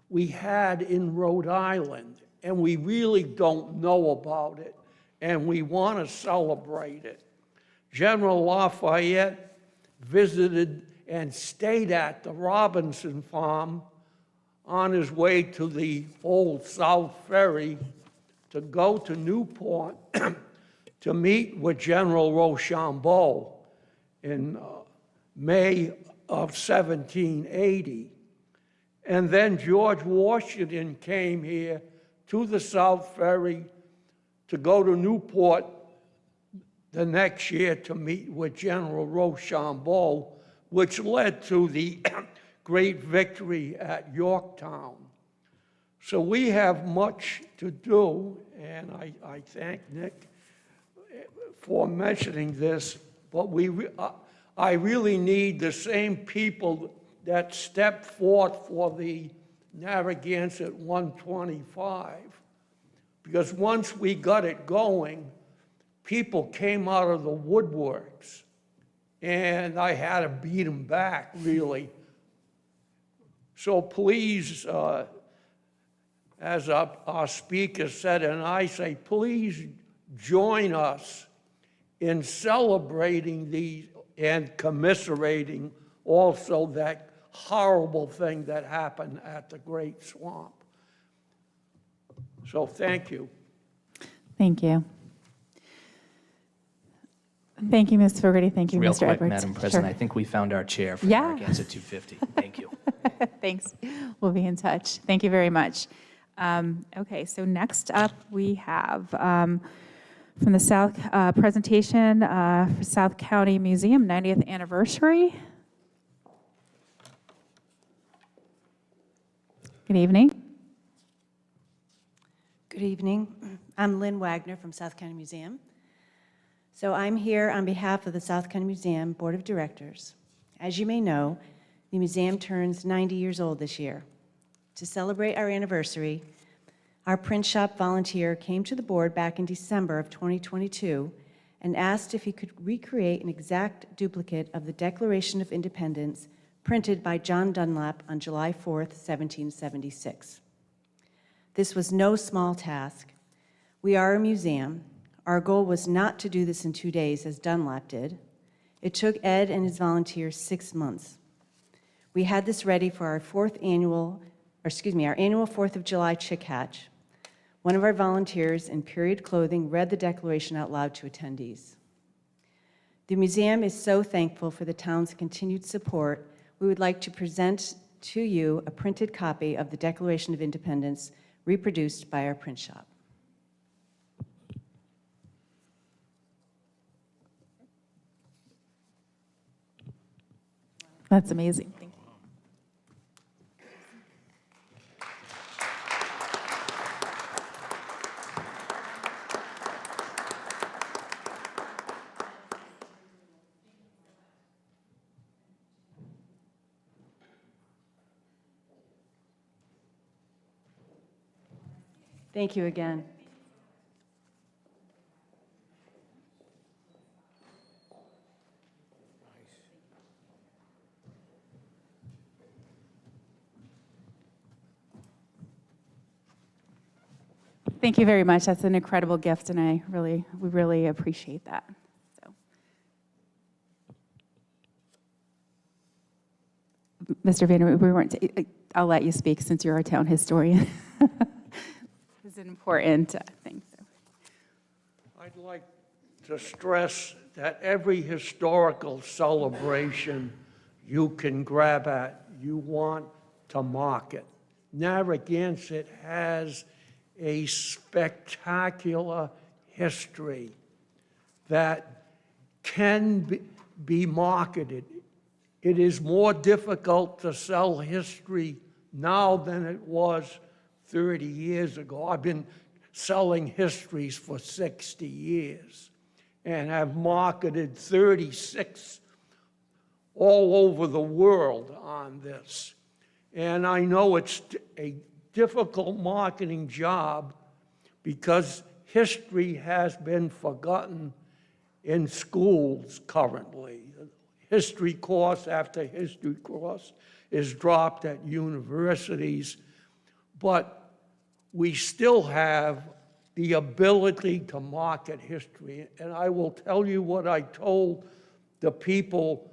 we had in Rhode Island, and we really don't know about it, and we want to celebrate it. General Lafayette visited and stayed at the Robinson Farm on his way to the old South Ferry to go to Newport to meet with General Rochambeau in May of 1780. And then George Washington came here to the South Ferry to go to Newport the next year to meet with General Rochambeau, which led to the great victory at Yorktown. So we have much to do, and I thank Nick for mentioning this, but I really need the same people that stepped forth for the Narragansett 125. Because once we got it going, people came out of the woodworks, and I had to beat them back, really. So please, as our speaker said, and I say, please join us in celebrating these and commiserating also that horrible thing that happened at the Great Swamp. So thank you. Thank you. Thank you, Ms. Fogarty. Thank you, Real Mr. quick, Edwards. Madam President, Sure. I think we found our chair for Yeah. Narragansett 250. Thank you. Thanks. We'll be in touch. Thank you very much. Okay, so next up, we have from the South presentation for South County Museum 90th anniversary. Good evening. Good evening. I'm Lynn Wagner from South County Museum. So I'm here on behalf of the South County Museum Board of Directors. As you may know, the museum turns 90 years old this year. To celebrate our anniversary, our print shop volunteer came to the board back in December of 2022 and asked if he could recreate an exact duplicate of the Declaration of Independence printed by John Dunlap on July 4th, 1776. This was no small task. We are a museum. Our goal was not to do this in 2 days, as Dunlap did. It took Ed and his volunteers 6 months. We had this ready for our annual 4th of July chick hatch. One of our volunteers in period clothing read the Declaration out loud to attendees. The museum is so thankful for the town's continued support. We would like to present to you a printed copy of the Declaration of Independence reproduced by our print shop. That's amazing. Thank you. Thank you again. Thank you very much. That's an incredible gift, and we really appreciate that. So, Mr. Vander, I'll let you speak since you're a town historian. It's an important thing. So. I'd like to stress that every historical celebration you can grab at, you want to mark it. Narragansett has a spectacular history that can be marketed. It is more difficult to sell history now than it was 30 years ago. I've been selling histories for 60 years and have marketed 36 all over the world on this. And I know it's a difficult marketing job because history has been forgotten in schools currently. History course after history course is dropped at universities, but we still have the ability to market history. And I will tell you what I told the people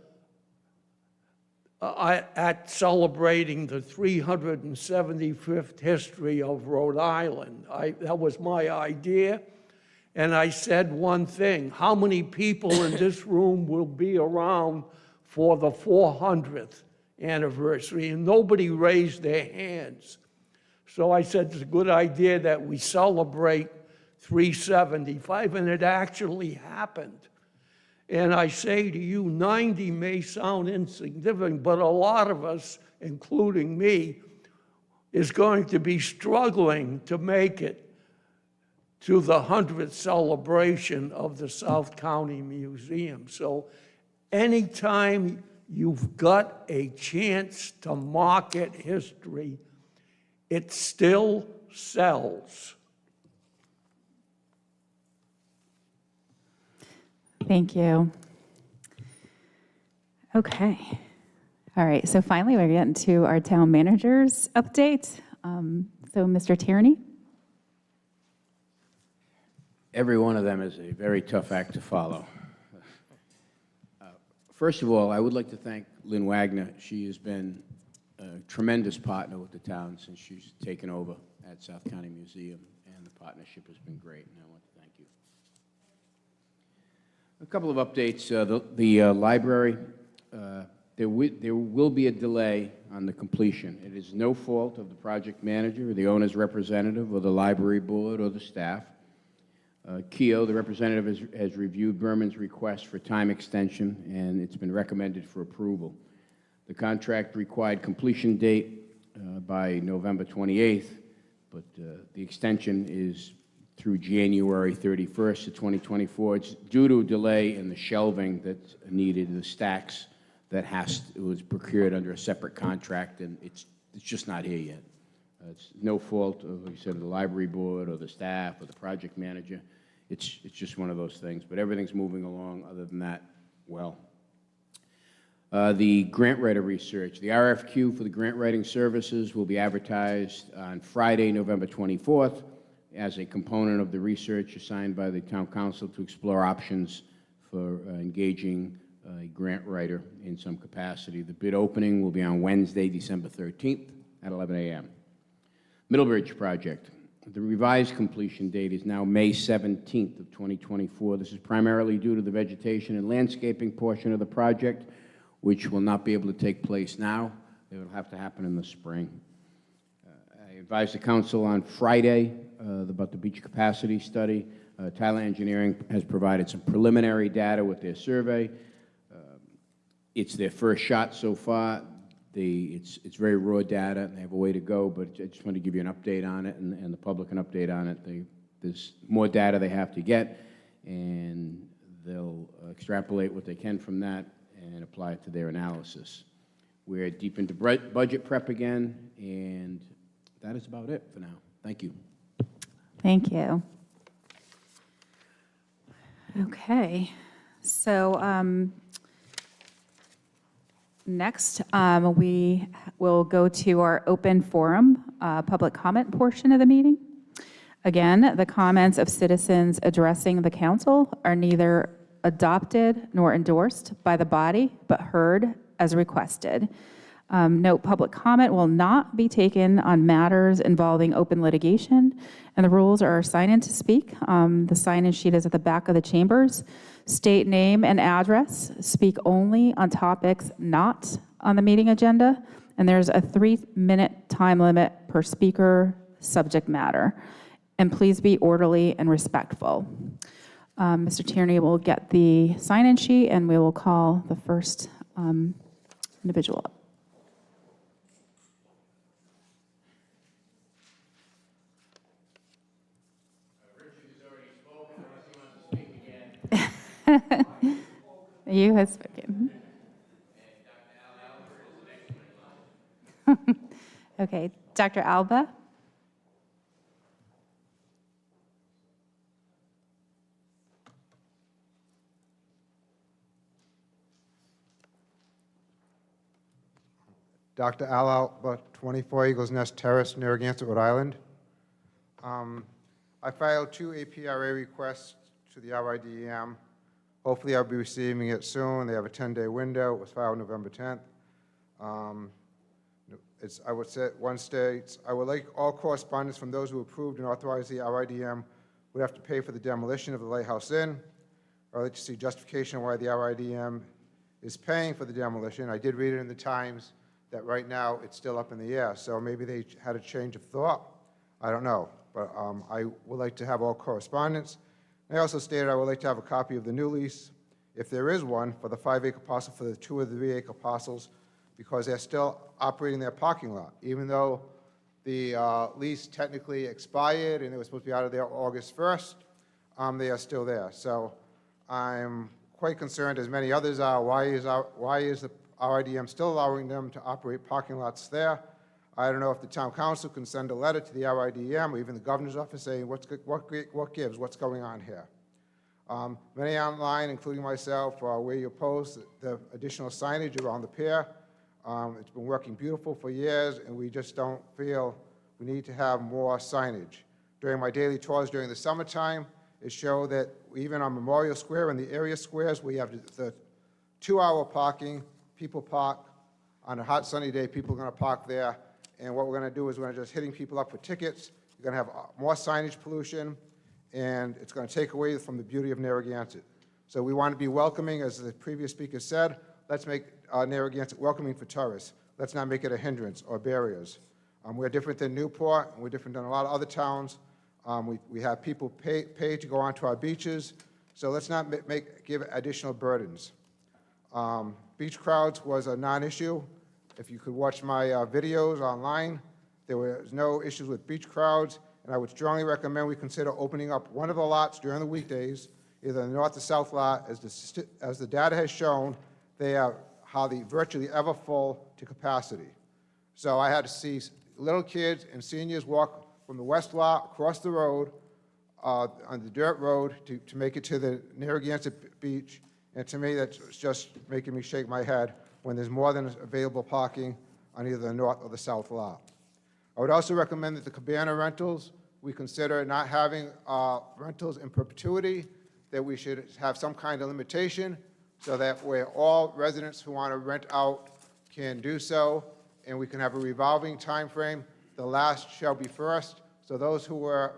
at celebrating the 375th history of Rhode Island. That was my idea. And I said one thing: how many people in this room will be around for the 400th anniversary? And nobody raised their hands. So I said it's a good idea that we celebrate 375, and it actually happened. And I say to you, 90 may sound insignificant, but a lot of us, including me, is going to be struggling to make it to the 100th celebration of the South County Museum. So anytime you've got a chance to market history, it still sells. Thank you. Okay. All right, so finally, we're getting to our town manager's update. So, Mr. Tierney? Every one of them is a very tough act to follow. First of all, I would like to thank Lynn Wagner. She has been a tremendous partner with the town since she's taken over at South County Museum, and the partnership has been great, and I want to thank you. A couple of updates. The library, there will be a delay on the completion. It is no fault of the project manager, or the owner's representative, or the library board, or the staff. Keough, the representative, has reviewed Berman's request for time extension, and it's been recommended for approval. The contract required completion date by November 28th, but the extension is through January 31st of 2024. It's due to a delay in the shelving that's needed, the stacks that it was procured under a separate contract, and it's just not here yet. It's no fault of, like you said, of the library board or the staff or the project manager. It's just one of those things, but everything's moving along other than that well. The grant writer research. The RFQ for the grant writing services will be advertised on Friday, November 24th, as a component of the research assigned by the town council to explore options for engaging a grant writer in some capacity. The bid opening will be on Wednesday, December 13th at 11 a.m. Middlebridge project. The revised completion date is now May 17th of 2024. This is primarily due to the vegetation and landscaping portion of the project, which will not be able to take place now. It will have to happen in the spring. I advised the council on Friday about the beach capacity study. Tyler Engineering has provided some preliminary data with their survey. It's their first shot so far. It's very raw data, and they have a way to go, but I just want to give you an update on it and the public an update on it. There's more data they have to get, and they'll extrapolate what they can from that and apply it to their analysis. We're deep into budget prep again, and that is about it for now. Thank you. Thank you. Okay, so next we will go to our open forum, public comment portion of the meeting. Again, the comments of citizens addressing the council are neither adopted nor endorsed by the body, but heard as requested. Note, public comment will not be taken on matters involving open litigation, and the rules are sign in to speak. The sign-in sheet is at the back of the chambers. State name and address, speak only on topics not on the meeting agenda, and there's a 3-minute time limit per speaker subject matter. And please be orderly and respectful. Mr. Tierney will get the sign-in sheet, and we will call the first individual up. You have spoken. Okay, Dr. Alba. Dr. Al Alba, 24 Eagles Nest Terrace, Narragansett, Rhode Island. I filed 2 APRA requests to the RIDEM. Hopefully I'll be receiving it soon. They have a 10-day window. It was filed November 10th. I would say one states, I would like all correspondence from those who approved and authorized the RIDM would have to pay for the demolition of the Lighthouse Inn. I would like to see justification why the RIDM is paying for the demolition. I did read it in the Times that right now it's still up in the air, so maybe they had a change of thought. I don't know, but I would like to have all correspondence. I also stated I would like to have a copy of the new lease, if there is one, for the 5-acre parcel for the 2 or 3-acre parcels, because they're still operating their parking lot. Even though The lease technically expired, and it was supposed to be out of there August 1st. They are still there. So I'm quite concerned, as many others are, why is the RIDM still allowing them to operate parking lots there? I don't know if the town council can send a letter to the RIDM or even the governor's office saying what gives, what's going on here. Many online, including myself, are where you post the additional signage around the pier. It's been working beautiful for years, and we just don't feel we need to have more signage. During my daily tours during the summertime, it showed that even on Memorial Square and the area squares, we have the 2-hour parking. People park. On a hot sunny day, people are going to park there. And what we're going to do is we're just hitting people up for tickets. You're going to have more signage pollution, and it's going to take away from the beauty of Narragansett. So we want to be welcoming, as the previous speaker said. Let's make Narragansett welcoming for tourists. Let's not make it a hindrance or barriers. We're different than Newport, and we're different than a lot of other towns. We have people pay to go onto our beaches, so let's not give additional burdens. Beach crowds was a non-issue. If you could watch my videos online, there was no issues with beach crowds, and I would strongly recommend we consider opening up one of the lots during the weekdays, either the north or south lot. As the data has shown, they are virtually ever full to capacity. So I had to see little kids and seniors walk from the west lot across the road on the dirt road to make it to the Narragansett beach. And to me, that's just making me shake my head when there's more than available parking on either the north or the south lot. I would also recommend that the cabana rentals, we consider not having rentals in perpetuity, that we should have some kind of limitation so that where all residents who want to rent out can do so, and we can have a revolving time frame. The last shall be first. So those who are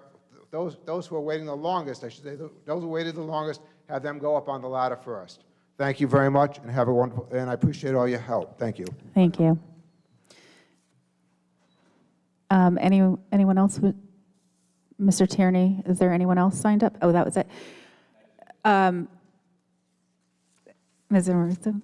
waiting the longest, I should say, those who waited the longest, have them go up on the ladder first. Thank you very much, and have a wonderful, and I appreciate all your help. Thank you. Thank you. Anyone else? Mr. Tierney, is there anyone else signed up? Oh, that was it. Ms. Amoruso?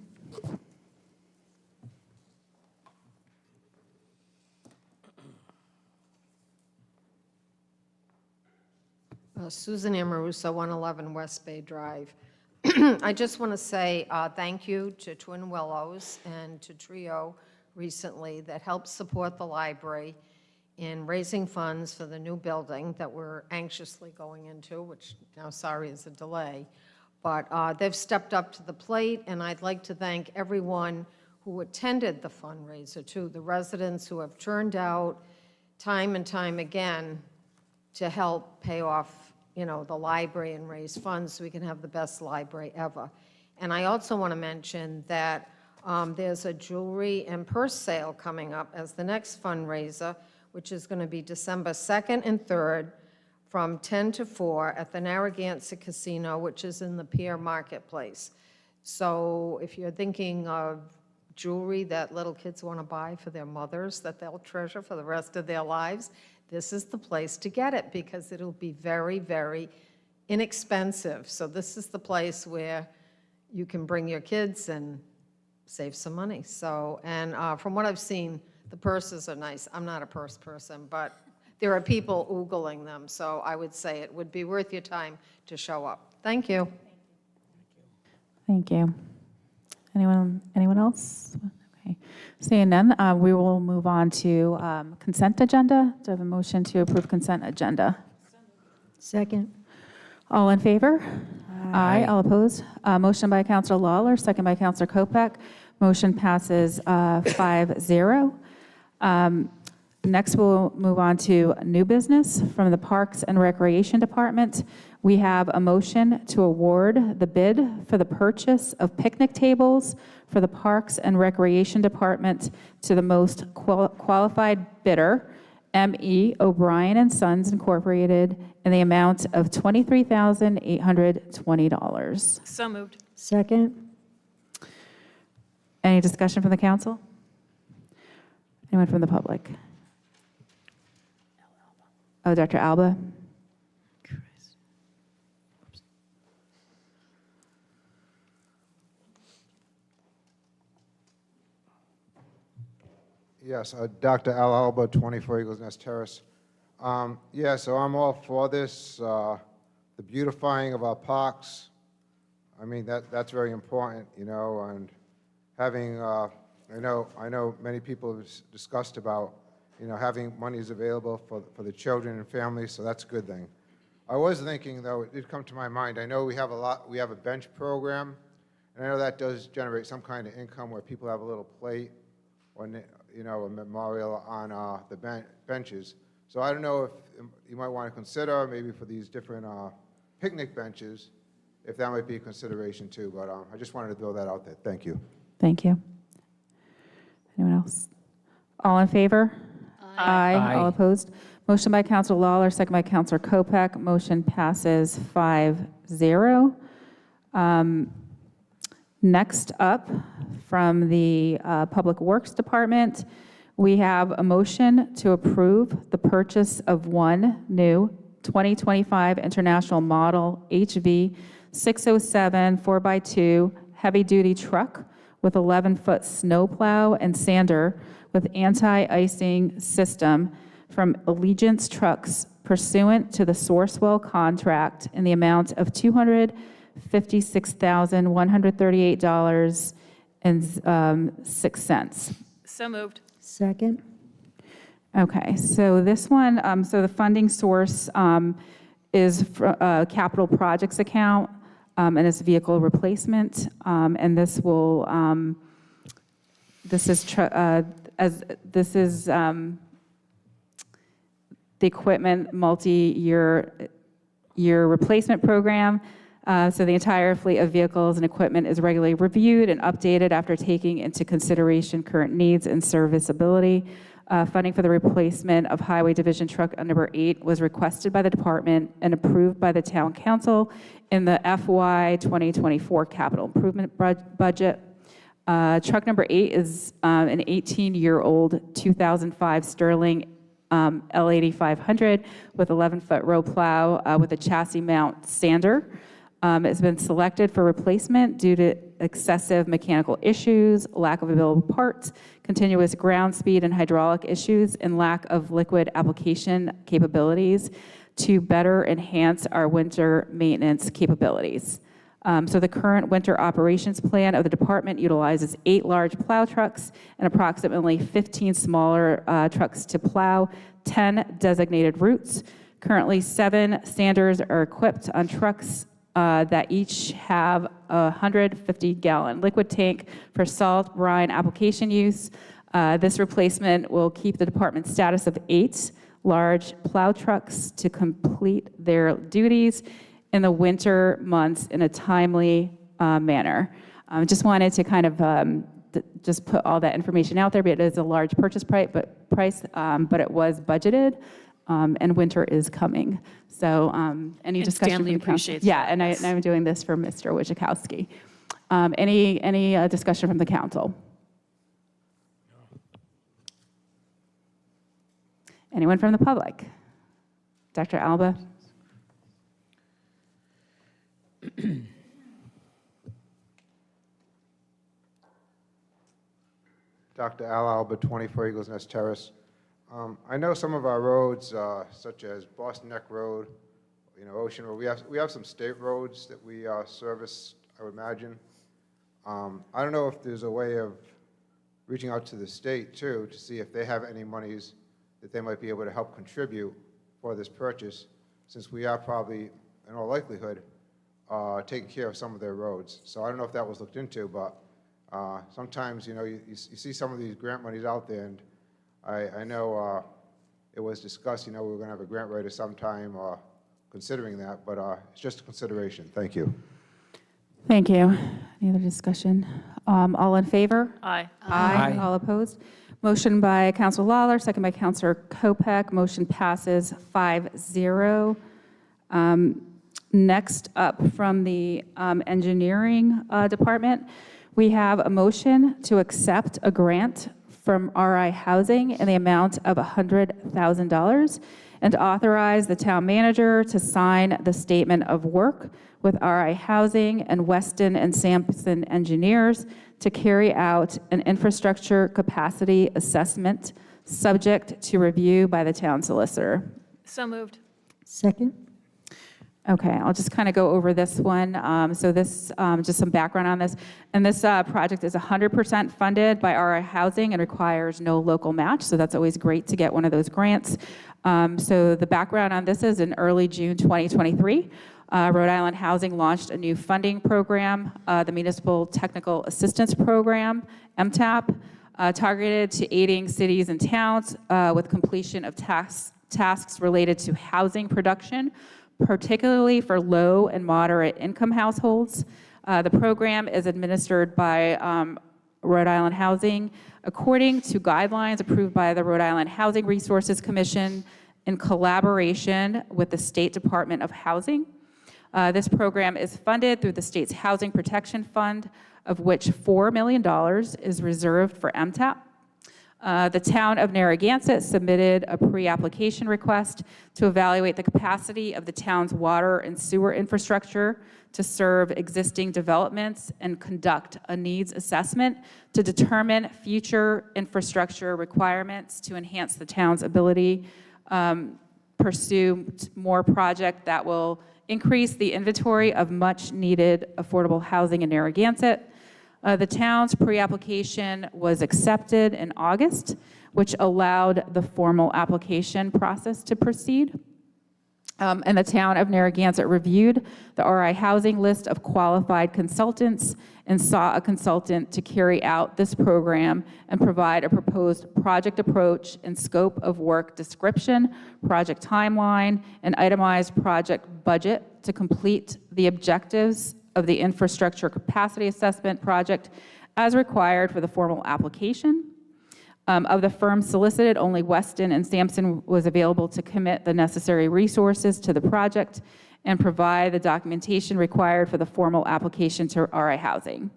Susan Amoruso, 111 West Bay Drive. I just want to say thank you to Twin Willows and to TRIO recently that helped support the library in raising funds for the new building that we're anxiously going into, which now, sorry, is a delay. But they've stepped up to the plate, and I'd like to thank everyone who attended the fundraiser, too, the residents who have turned out time and time again to help pay off the library and raise funds so we can have the best library ever. And I also want to mention that there's a jewelry and purse sale coming up as the next fundraiser, which is going to be December 2nd and 3rd from 10 to 4 at the Narragansett Casino, which is in the Pier Marketplace. So if you're thinking of jewelry that little kids want to buy for their mothers that they'll treasure for the rest of their lives, this is the place to get it because it'll be very, very inexpensive. So this is the place where you can bring your kids and save some money. So, and from what I've seen, the purses are nice. I'm not a purse person, but there are people oogling them. So I would say it would be worth your time to show up. Thank you. Thank you. Anyone else? Okay. Seeing none, we will move on to consent agenda. Do I have a motion to approve consent agenda? Second. All in favor? Aye. All opposed? Motion by Councilor Lawler, second by Councilor Kopech. Motion passes 5-0. Next, we'll move on to new business from the Parks and Recreation Department. We have a motion to award the bid for the purchase of picnic tables for the Parks and Recreation Department to the most qualified bidder, M.E. O'Brien and Sons Incorporated, in the amount of $23,820. So moved. Second. Any discussion from the council? Anyone from the public? Oh, Dr. Alba? Yes, Dr. Al Alba, 24 Eagles Nest Terrace. Yeah, so I'm all for this, the beautifying of our parks. I mean, that's very important, you know, and having, I know many people have discussed about, you know, having monies available for the children and families, so that's a good thing. I was thinking, though, it did come to my mind, I know we have a bench program, and I know that does generate some kind of income where people have a little plate or, you know, a memorial on the benches. So I don't know if you might want to consider, maybe for these different picnic benches, if that might be a consideration too, but I just wanted to throw that out there. Thank you. Thank you. Anyone else? All in favor? Aye. Aye. All opposed? Motion by Counselor Lawler, second by Counselor Kopech. Motion passes 5-0. Next up, from the Public Works Department, we have a motion to approve the purchase of one new 2025 International Model HV 607 4x2 heavy-duty truck with 11-foot snowplow and sander with anti-icing system from Allegiance Trucks pursuant to the Sourcewell contract in the amount of $256,138.06. So moved. Second? Okay, so this one, so the funding source is capital projects account, and it's vehicle replacement, and this will, this is the equipment multi-year replacement program. So the entire fleet of vehicles and equipment is regularly reviewed and updated after taking into consideration current needs and serviceability. Funding for the replacement of Highway Division Truck number 8 was requested by the department and approved by the Town Council in the FY 2024 capital improvement budget. Truck number 8 is an 18-year-old 2005 Sterling L8500 with 11-foot row plow with a chassis mount sander. It's been selected for replacement due to excessive mechanical issues, lack of available parts, continuous ground speed and hydraulic issues, and lack of liquid application capabilities to better enhance our winter maintenance capabilities. So the current winter operations plan of the department utilizes 8 large plow trucks and approximately 15 smaller trucks to plow 10 designated routes. Currently, 7 sanders are equipped on trucks that each have a 150-gallon liquid tank for salt brine application use. This replacement will keep the department's status of 8 large plow trucks to complete their duties in the winter months in a timely manner. Just wanted to kind of just put all that information out there, but it is a large purchase price, but it was budgeted. And winter is coming. So any discussion? Stanley from the council? appreciates Yeah, that, and yes. I'm doing this for Mr. Wojciechowski. Any discussion from the council? Anyone from the public? Dr. Alba? Dr. Al Alba, 24 Eagles Nest Terrace. I know some of our roads, such as Boston Neck Road, you know, Ocean Road, we have some state roads that we service, I would imagine. I don't know if there's a way of reaching out to the state, too, to see if they have any monies that they might be able to help contribute for this purchase, since we are probably, in all likelihood, taking care of some of their roads. So I don't know if that was looked into, but sometimes, you know, you see some of these grant monies out there, and I know it was discussed, you know, we were going to have a grant writer sometime considering that, but it's just a consideration. Thank you. Thank you. Any other discussion? All in favor? Aye. Aye. All opposed? Motion by Councilor Lawler, second by Councilor Kopech. Motion passes 5-0. Next up from the engineering department, we have a motion to accept a grant from RI Housing in the amount of $100,000, and to authorize the town manager to sign the statement of work with RI Housing and Weston and Sampson Engineers to carry out an infrastructure capacity assessment subject to review by the town solicitor. So moved. Second? Okay, I'll just kind of go over this one. So this, just some background on this. And this project is 100% funded by RI Housing and requires no local match. So that's always great to get one of those grants. So the background on this is in early June 2023, Rhode Island Housing launched a new funding program, the Municipal Technical Assistance Program, MTAP, targeted to aiding cities and towns with completion of tasks related to housing production, particularly for low and moderate income households. The program is administered by Rhode Island Housing according to guidelines approved by the Rhode Island Housing Resources Commission in collaboration with the State Department of Housing. This program is funded through the state's Housing Protection Fund, of which $4 million is reserved for MTAP. The town of Narragansett submitted a pre-application request to evaluate the capacity of the town's water and sewer infrastructure to serve existing developments and conduct a needs assessment to determine future infrastructure requirements to enhance the town's ability pursue more projects that will increase the inventory of much-needed affordable housing in Narragansett. The town's pre-application was accepted in August, which allowed the formal application process to proceed. And the town of Narragansett reviewed the RI Housing list of qualified consultants and saw a consultant to carry out this program and provide a proposed project approach and scope of work description, project timeline, and itemized project budget to complete the objectives of the infrastructure capacity assessment project as required for the formal application. Of the firms solicited, only Weston and Sampson was available to commit the necessary resources to the project and provide the documentation required for the formal application to RI Housing.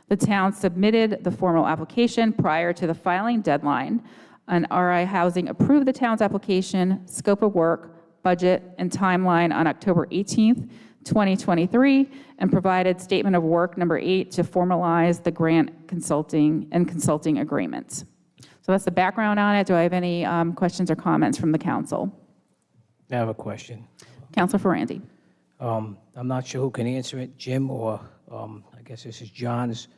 The town submitted the formal application prior to the filing deadline, and RI Housing approved the town's application, scope of work, budget, and timeline on October 18th, 2023, and provided statement of work number 8 to formalize the grant consulting agreements. So that's the background on it. Do I have any questions or comments from the council? I have a question. Councilor Ferranti. I'm not sure who can answer it, Jim, or I guess this is John's.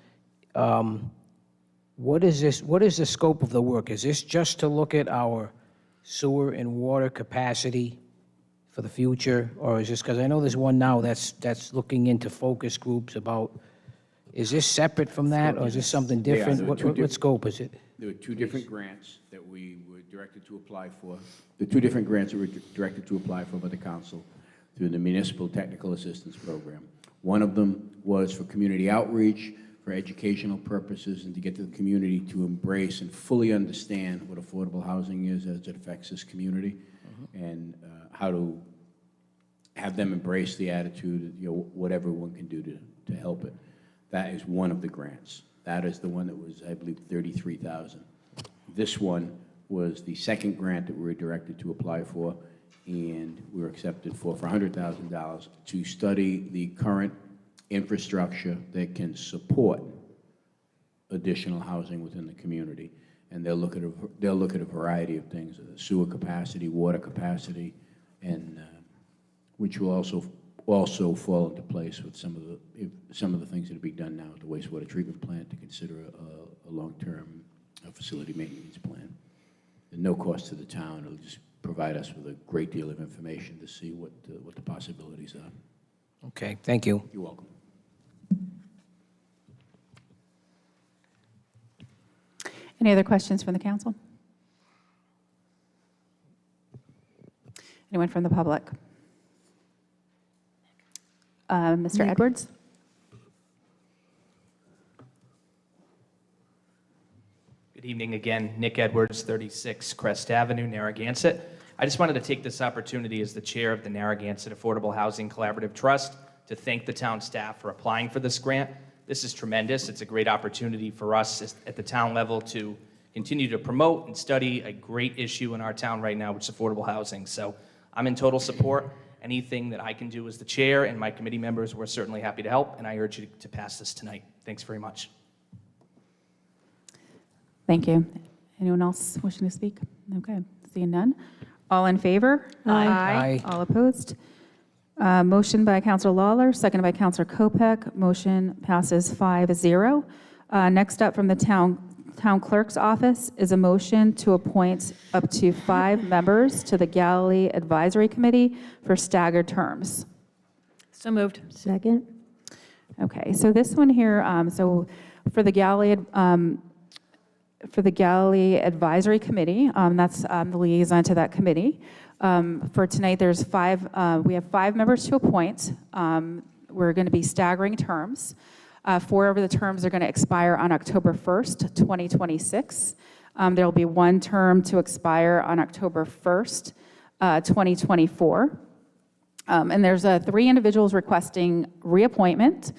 What is this? What is the scope of the work? Is this just to look at our sewer and water capacity for the future, or is this, because I know there's one now that's looking into focus groups about, is this separate from that, or is this something different? What scope is it? There were two different grants that we were directed to apply for. The two different grants that were directed to apply for by the council through the Municipal Technical Assistance Program. One of them was for community outreach, for educational purposes, and to get the community to embrace and fully understand what affordable housing is as it affects this community, and how to have them embrace the attitude, whatever one can do to help it. That is one of the grants. That is the one that was, I believe, $33,000. This one was the second grant that we were directed to apply for, and we were accepted for $100,000 to study the current infrastructure that can support additional housing within the community. And they'll look at a variety of things: sewer capacity, water capacity, and which will also fall into place with some of the things that are being done now at the wastewater treatment plant to consider a long-term facility maintenance plan. At no cost to the town. It'll just provide us with a great deal of information to see what the possibilities are. Okay, thank you. You're welcome. Any other questions from the council? Anyone from the public? Mr. Edwards? Good evening again. Nick Edwards, 36 Crest Avenue, Narragansett. I just wanted to take this opportunity as the chair of the Narragansett Affordable Housing Collaborative Trust to thank the town staff for applying for this grant. This is tremendous. It's a great opportunity for us at the town level to continue to promote and study a great issue in our town right now, which is affordable housing. So I'm in total support. Anything that I can do as the chair and my committee members, we're certainly happy to help, and I urge you to pass this tonight. Thanks very much. Thank you. Anyone else wishing to speak? Okay, seeing none. All in favor? Aye. Aye. All opposed? Motion by Councilor Lawler, seconded by Councilor Kopek. Motion passes 5-0. Next up from the town clerk's office is a motion to appoint up to 5 members to the Galilee Advisory Committee for staggered terms. So moved. Second? Okay, so this one here, so for the Galilee Advisory Committee, that's the liaison to that committee. For tonight, there's 5. We have 5 members to appoint. We're going to be staggering terms. 4 of the terms are going to expire on October 1st, 2026. There will be 1 term to expire on October 1st, 2024. And there's 3 individuals requesting reappointment,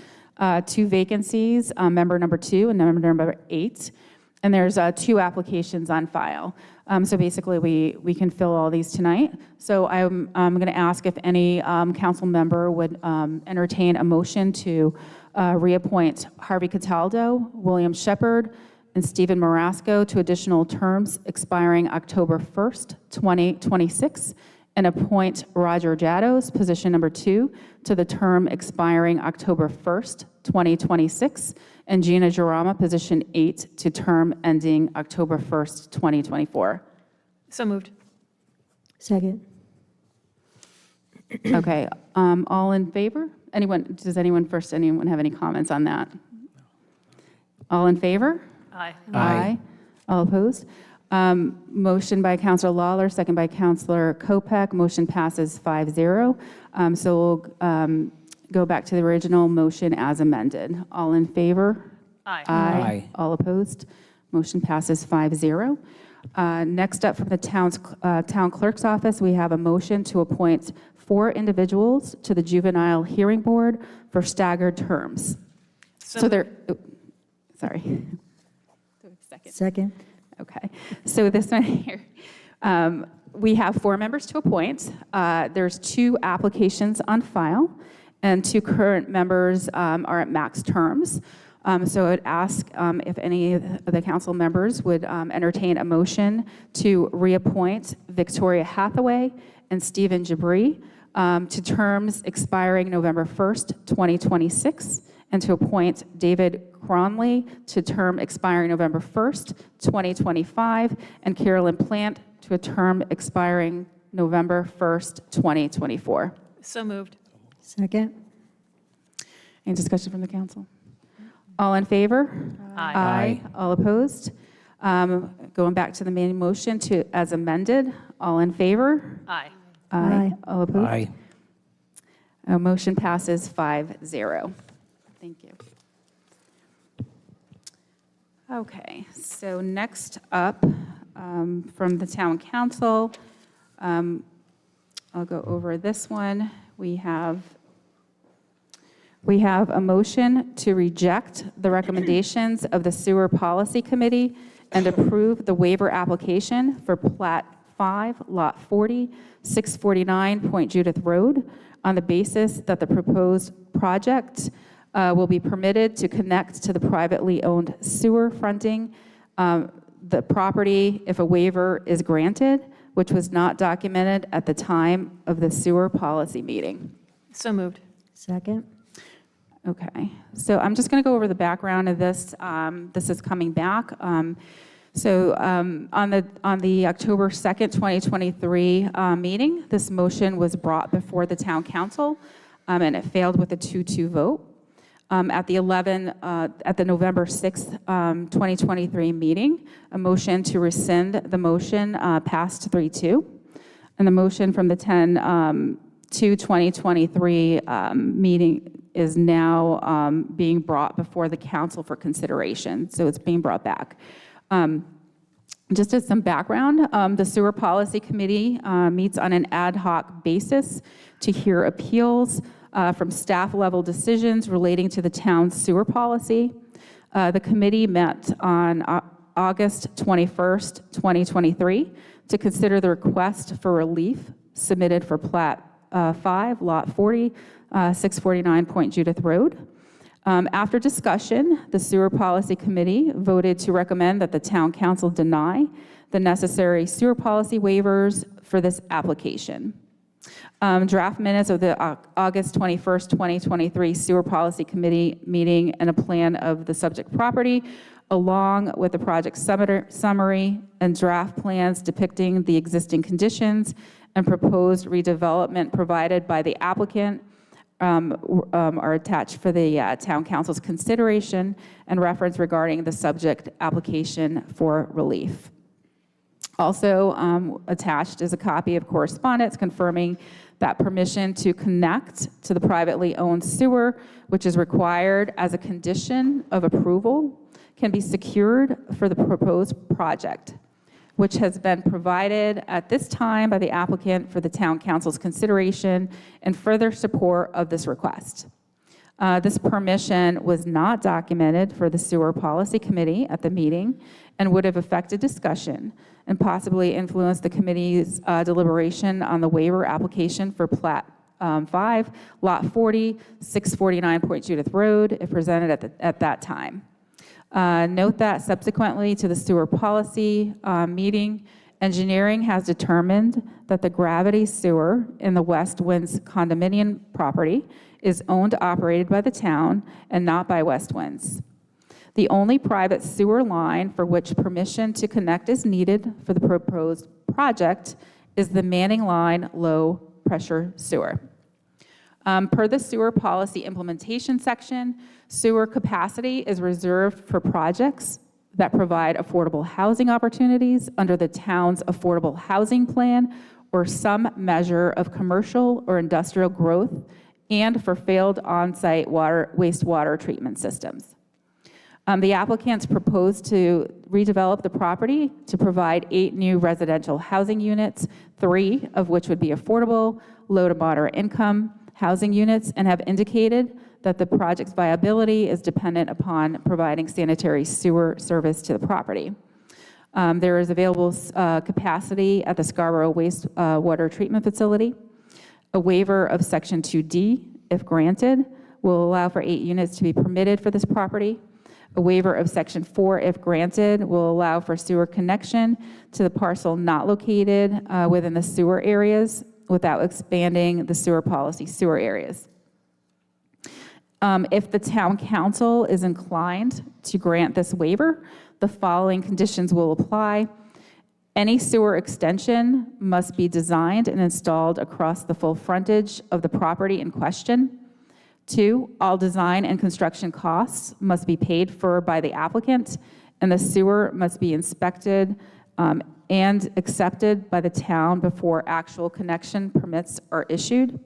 2 vacancies, member number 2 and member number 8. And there's 2 applications on file. So basically, we can fill all these tonight. So I'm going to ask if any council member would entertain a motion to reappoint Harvey Cataldo, William Shepard, and Stephen Marasco to additional terms expiring October 1st, 2026, and appoint Roger Jados, position number 2, to the term expiring October 1st, 2026, and Gina Jarama, position 8, to term ending October 1st, 2024. So moved. Second? Okay, all in favor? Does anyone have any comments on that? All in favor? Aye. Aye. All opposed? Motion by Councilor Lawler, second by Councilor Kopek. Motion passes 5-0. So we'll go back to the original motion as amended. All in favor? Aye. Aye. All opposed? Motion passes 5-0. Next up from the town clerk's office, we have a motion to appoint 4 individuals to the Juvenile Hearing Board for staggered terms. So they're, sorry. Second? Okay, so this one here, we have 4 members to appoint. There's 2 applications on file, and 2 current members are at max terms. So I would ask if any of the council members would entertain a motion to reappoint Victoria Hathaway and Stephen Jabri to terms expiring November 1st, 2026, and to appoint David Cronley to term expiring November 1st, 2025, and Carolyn Plant to a term expiring November 1st, 2024. So moved. Second? Any discussion from the council? All in favor? Aye. Aye. All opposed? Going back to the main motion as amended, all in favor? Aye. Aye. All opposed? Aye. Motion passes 5-0. Thank you. Okay, so next up from the town council, I'll go over this one. We have a motion to reject the recommendations of the Sewer Policy Committee and approve the waiver application for Plat 5, Lot 40, 649 Point Judith Road on the basis that the proposed project will be permitted to connect to the privately owned sewer fronting the property if a waiver is granted, which was not documented at the time of the sewer policy meeting. So moved. Second? Okay, so I'm just going to go over the background of this. This is coming back. On the October 2nd, 2023 meeting, this motion was brought before the town council, and it failed with a 2-2 vote. At the November 6th, 2023 meeting, a motion to rescind the motion passed 3-2. And the motion from the 10/2/2023 meeting is now being brought before the council for consideration. So it's being brought back. Just as some background, the Sewer Policy Committee meets on an ad hoc basis to hear appeals from staff-level decisions relating to the town's sewer policy. The committee met on August 21st, 2023, to consider the request for relief submitted for Plat 5, Lot 40, 649 Point Judith Road. After discussion, the Sewer Policy Committee voted to recommend that the Town Council deny the necessary sewer policy waivers for this application. Draft minutes of the August 21st, 2023 Sewer Policy Committee meeting and a plan of the subject property, along with the project summary and draft plans depicting the existing conditions and proposed redevelopment provided by the applicant, are attached for the Town Council's consideration and reference regarding the subject application for relief. Also attached is a copy of correspondence confirming that permission to connect to the privately owned sewer, which is required as a condition of approval, can be secured for the proposed project, which has been provided at this time by the applicant for the Town Council's consideration and further support of this request. This permission was not documented for the Sewer Policy Committee at the meeting and would have affected discussion and possibly influenced the committee's deliberation on the waiver application for Plat 5, Lot 40, 649 Point Judith Road, if presented at that time. Note that subsequently to the sewer policy meeting, engineering has determined that the gravity sewer in the West Winds condominium property is owned operated by the town and not by West Winds. The only private sewer line for which permission to connect is needed for the proposed project is the Manning Line low pressure sewer. Per the sewer policy implementation section, sewer capacity is reserved for projects that provide affordable housing opportunities under the town's affordable housing plan or some measure of commercial or industrial growth and for failed on-site wastewater treatment systems. The applicants proposed to redevelop the property to provide 8 new residential housing units, 3 of which would be affordable, low to moderate income housing units, and have indicated that the project's viability is dependent upon providing sanitary sewer service to the property. There is available capacity at the Scarborough wastewater treatment facility. A waiver of Section 2D, if granted, will allow for 8 units to be permitted for this property. A waiver of Section 4, if granted, will allow for sewer connection to the parcel not located within the sewer areas without expanding the sewer policy sewer areas. If the Town Council is inclined to grant this waiver, the following conditions will apply. Any sewer extension must be designed and installed across the full frontage of the property in question. 2, all design and construction costs must be paid for by the applicant, and the sewer must be inspected and accepted by the town before actual connection permits are issued.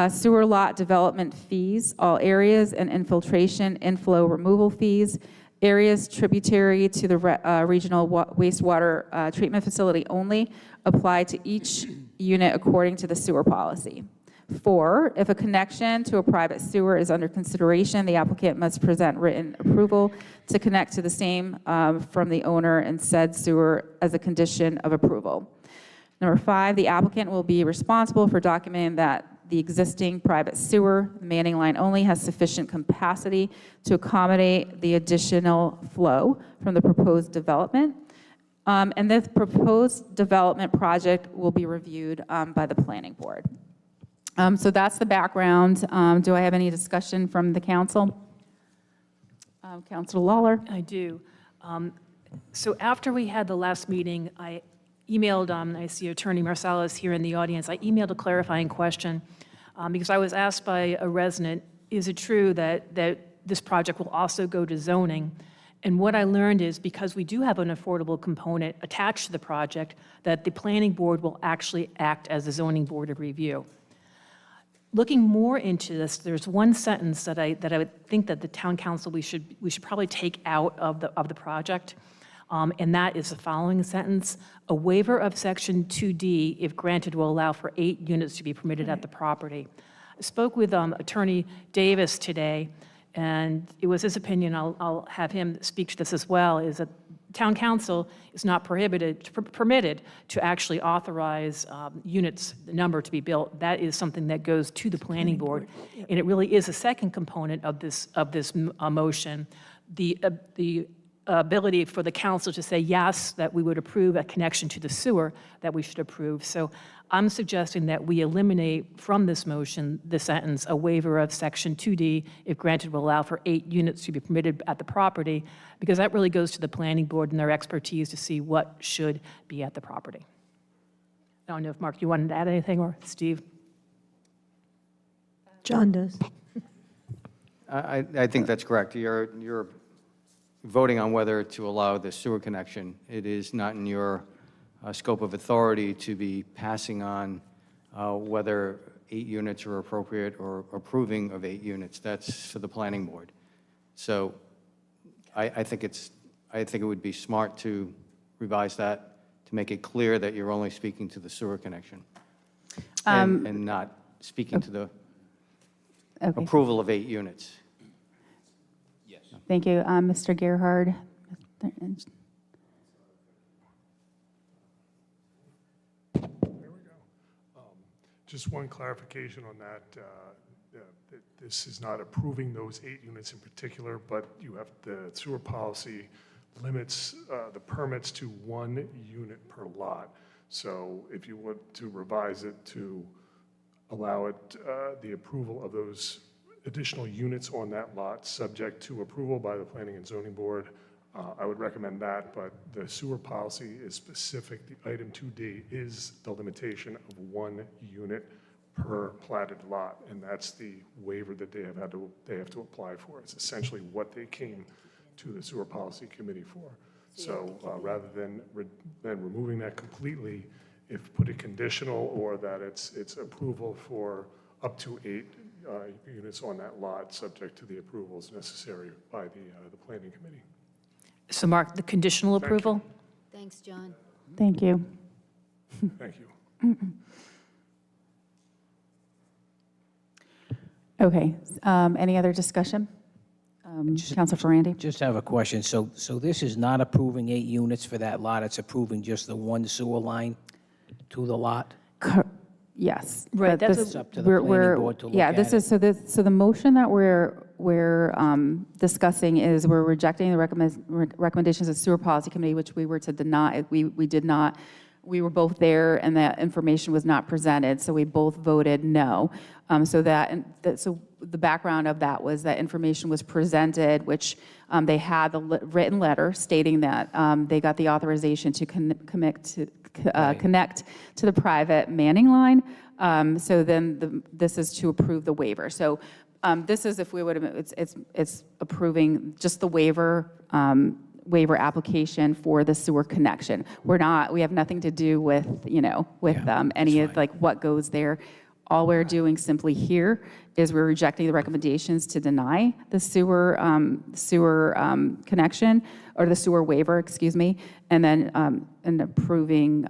Sewer lot development fees, all areas and infiltration, inflow removal fees, areas tributary to the regional wastewater treatment facility only apply to each unit according to the sewer policy. 4, if a connection to a private sewer is under consideration, the applicant must present written approval to connect to the same from the owner and said sewer as a condition of approval. Number 5, the applicant will be responsible for documenting that the existing private sewer, the Manning Line only, has sufficient capacity to accommodate the additional flow from the proposed development. And this proposed development project will be reviewed by the planning board. So that's the background. Do I have any discussion from the council? Councilor Lawler? I do. So after we had the last meeting, I emailed, I see Attorney Marsalis here in the audience, I emailed a clarifying question because I was asked by a resident, is it true that this project will also go to zoning? And what I learned is because we do have an affordable component attached to the project, that the planning board will actually act as the zoning board of review. Looking more into this, there's one sentence that I would think that the town council we should probably take out of the project, and that is the following sentence: a waiver of Section 2D, if granted, will allow for 8 units to be permitted at the property. I spoke with Attorney Davis today, and it was his opinion. I'll have him speak to this as well. Is that town council is not permitted to actually authorize units, the number to be built. That is something that goes to the planning board. And it really is a second component of this motion. The ability for the council to say, yes, that we would approve a connection to the sewer, that we should approve. So I'm suggesting that we eliminate from this motion the sentence, a waiver of section 2D, if granted, will allow for 8 units to be permitted at the property, because that really goes to the planning board and their expertise to see what should be at the property. I don't know if, Mark, you wanted to add anything, or Steve? John does. I think that's correct. You're voting on whether to allow the sewer connection. It is not in your scope of authority to be passing on whether 8 units are appropriate or approving of 8 units. That's for the planning board. So I think it would be smart to revise that to make it clear that you're only speaking to the sewer connection and not speaking to the approval of 8 units. Yes. Thank you. Mr. Gerhard? Just one clarification on that. This is not approving those 8 units in particular, but you have the sewer policy limits the permits to 1 unit per lot. So if you want to revise it to allow it the approval of those additional units on that lot subject to approval by the Planning and Zoning Board, I would recommend that, but the sewer policy is specific. The item 2D is the limitation of 1 unit per platted lot, and that's the waiver that they have to apply for. It's essentially what they came to the sewer policy committee for. So rather than removing that completely, if put it conditional or that it's approval for up to 8 units on that lot, subject to the approvals necessary by the planning committee. So, Mark, the conditional approval? Thanks, John. Thank you. Thank you. Okay, any other discussion? Councilor Ferrandi? Just have a question. So this is not approving 8 units for that lot, it's approving just the 1 sewer line to the lot? Yes. Right, but that's this- It's up to the planning we're- board to look Yeah, at this it. is, so the motion that we're discussing is we're rejecting the recommendations of sewer policy committee, which we were to deny. We did not, we were both there and that information was not presented, so we both voted no. So the background of that was that information was presented, which they had the written letter stating that they got the authorization to connect to the private manning line. So then this is to approve the waiver. So this is, if we would have, it's approving just the waiver application for the sewer connection. We have nothing to do with, any of like what goes there. All we're doing simply here is we're rejecting the recommendations to deny the sewer connection, or the sewer waiver, excuse me, and then and approving,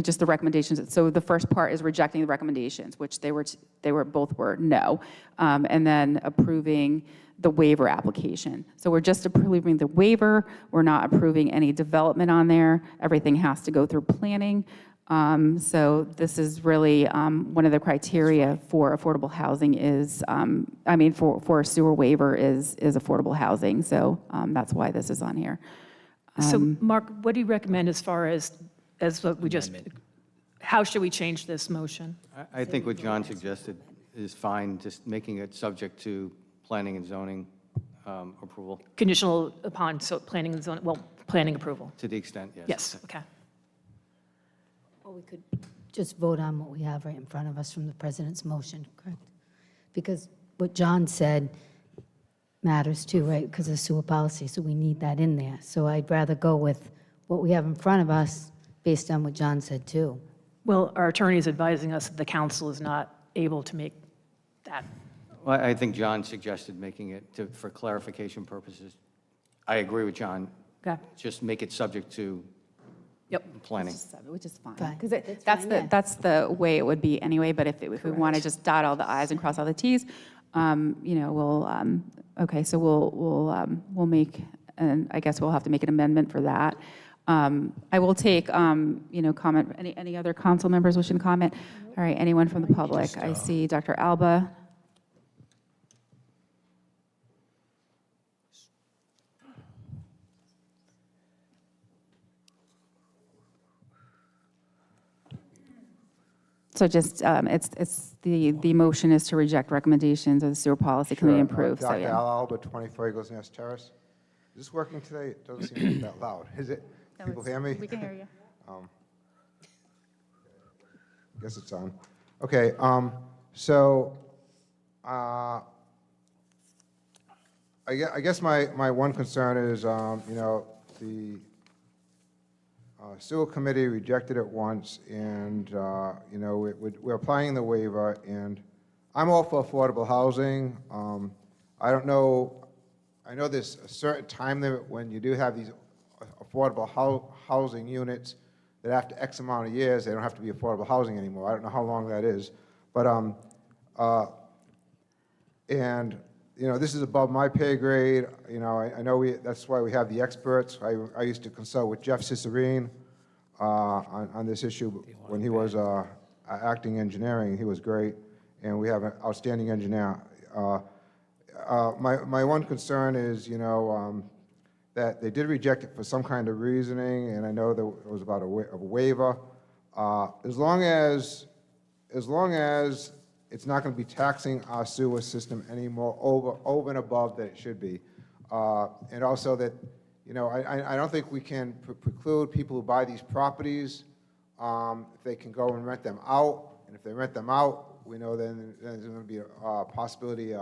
just the recommendations. So the first part is rejecting the recommendations, which they were both were no, and then approving the waiver application. So we're just approving the waiver. We're not approving any development on there. Everything has to go through planning. So this is really one of the criteria for affordable housing is, for a sewer waiver is affordable housing. So that's why this is on here. So, Mark, what do you recommend as far as what we just, how should we change this motion? I think what John suggested is fine, just making it subject to planning and zoning approval. Conditional upon planning and zoning, planning approval? To the extent, yes. Yes, okay. Or we could just vote on what we have right in front of us from the president's motion, correct? Because what John said matters too, right? Because of sewer policy, so we need that in there. So I'd rather go with what we have in front of us based on what John said too. Well, our attorney is advising us that the council is not able to make that. Well, I think John suggested making it for clarification purposes. I agree with John. Okay. Just make it subject to planning. Which is fine, Fine. because That's fine, yeah. that's the way it would be anyway. But if we want to just dot all the i's and cross all the t's, we'll okay. So we'll make and I guess we'll have to make an amendment for that. I will take, comment, any other council members wishing to comment? All right, anyone from the public? I see Dr. Alba. So just, the motion is to reject recommendations of the sewer policy committee improve, so Dr. yeah. Alba, 24 Eagles Nest Terrace. Is this working today? It doesn't seem that loud, is it? No, People it's- hear me? We can hear you. Guess it's on. Okay, so I guess my one concern is, the sewer committee rejected it once, and, we're applying the waiver, and I'm all for affordable housing. I don't know, I know there's a certain time limit when you do have these affordable housing units that after X amount of years, they don't have to be affordable housing anymore. I don't know how long that is. But, this is above my pay grade. I know that's why we have the experts. I used to consult with Jeff Cicerine on this issue when he was acting engineering. He was great, and we have an outstanding engineer. My one concern is, that they did reject it for some kind of reasoning, and I know that it was about a waiver. As long as it's not going to be taxing our sewer system anymore over and above that it should be. And also that, I don't think we can preclude people who buy these properties if they can go and rent them out. And if they rent them out, we know then there's going to be a possibility,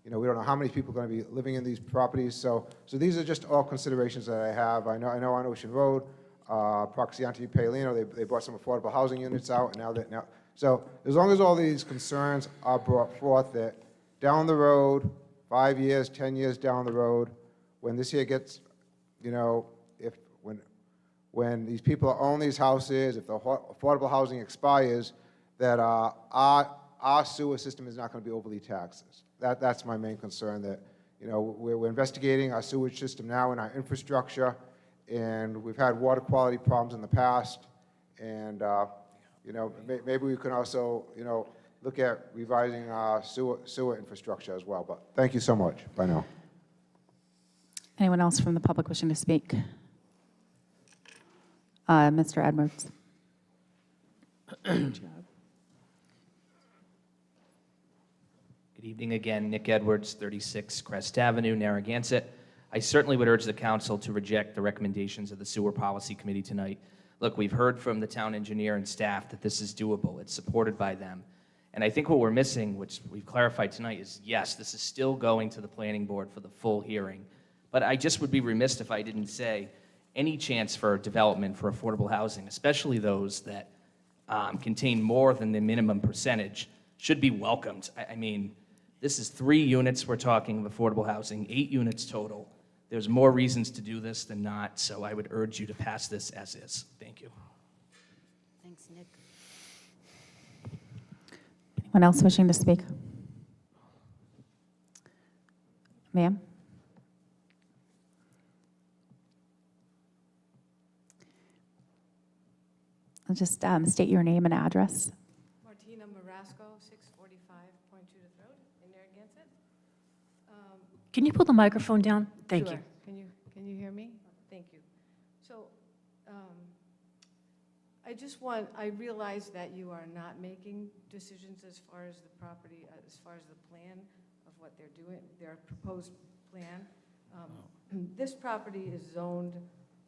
we don't know how many people are going to be living in these properties. So these are just all considerations that I have. I know on Ocean Road, Proxianti Palino, they brought some affordable housing units out, and now. So as long as all these concerns are brought forth, that down the road, 5 years, 10 years down the road, when this here gets, when these people own these houses, if the affordable housing expires, that our sewer system is not going to be overly taxed. That's my main concern, that, we're investigating our sewage system now and our infrastructure, and we've had water quality problems in the past, and, maybe we can also, look at revising our sewer infrastructure as well. But thank you so much. Bye now. Anyone else from the public wishing to speak? Mr. Edwards. Good evening again. Nick Edwards, 36 Crest Avenue, Narragansett. I certainly would urge the council to reject the recommendations of the Sewer Policy Committee tonight. Look, we've heard from the town engineer and staff that this is doable. It's supported by them. And I think what we're missing, which we've clarified tonight, is yes, this is still going to the planning board for the full hearing. But I just would be remiss if I didn't say any chance for development for affordable housing, especially those that contain more than the minimum percentage, should be welcomed. I mean, this is 3 units we're talking of affordable housing, 8 units total. There's more reasons to do this than not, so I would urge you to pass this as is. Thank you. Thanks, Nick. Anyone else wishing to speak? Ma'am? I'll just state your name and address. Martina Marasco, 645 Point Judith Road in Narragansett. Can you pull the microphone down? Thank you. Sure. Can you hear me? Thank you. So I realize that you are not making decisions as far as the property, as far as the plan of what they're doing, their proposed plan. This property is zoned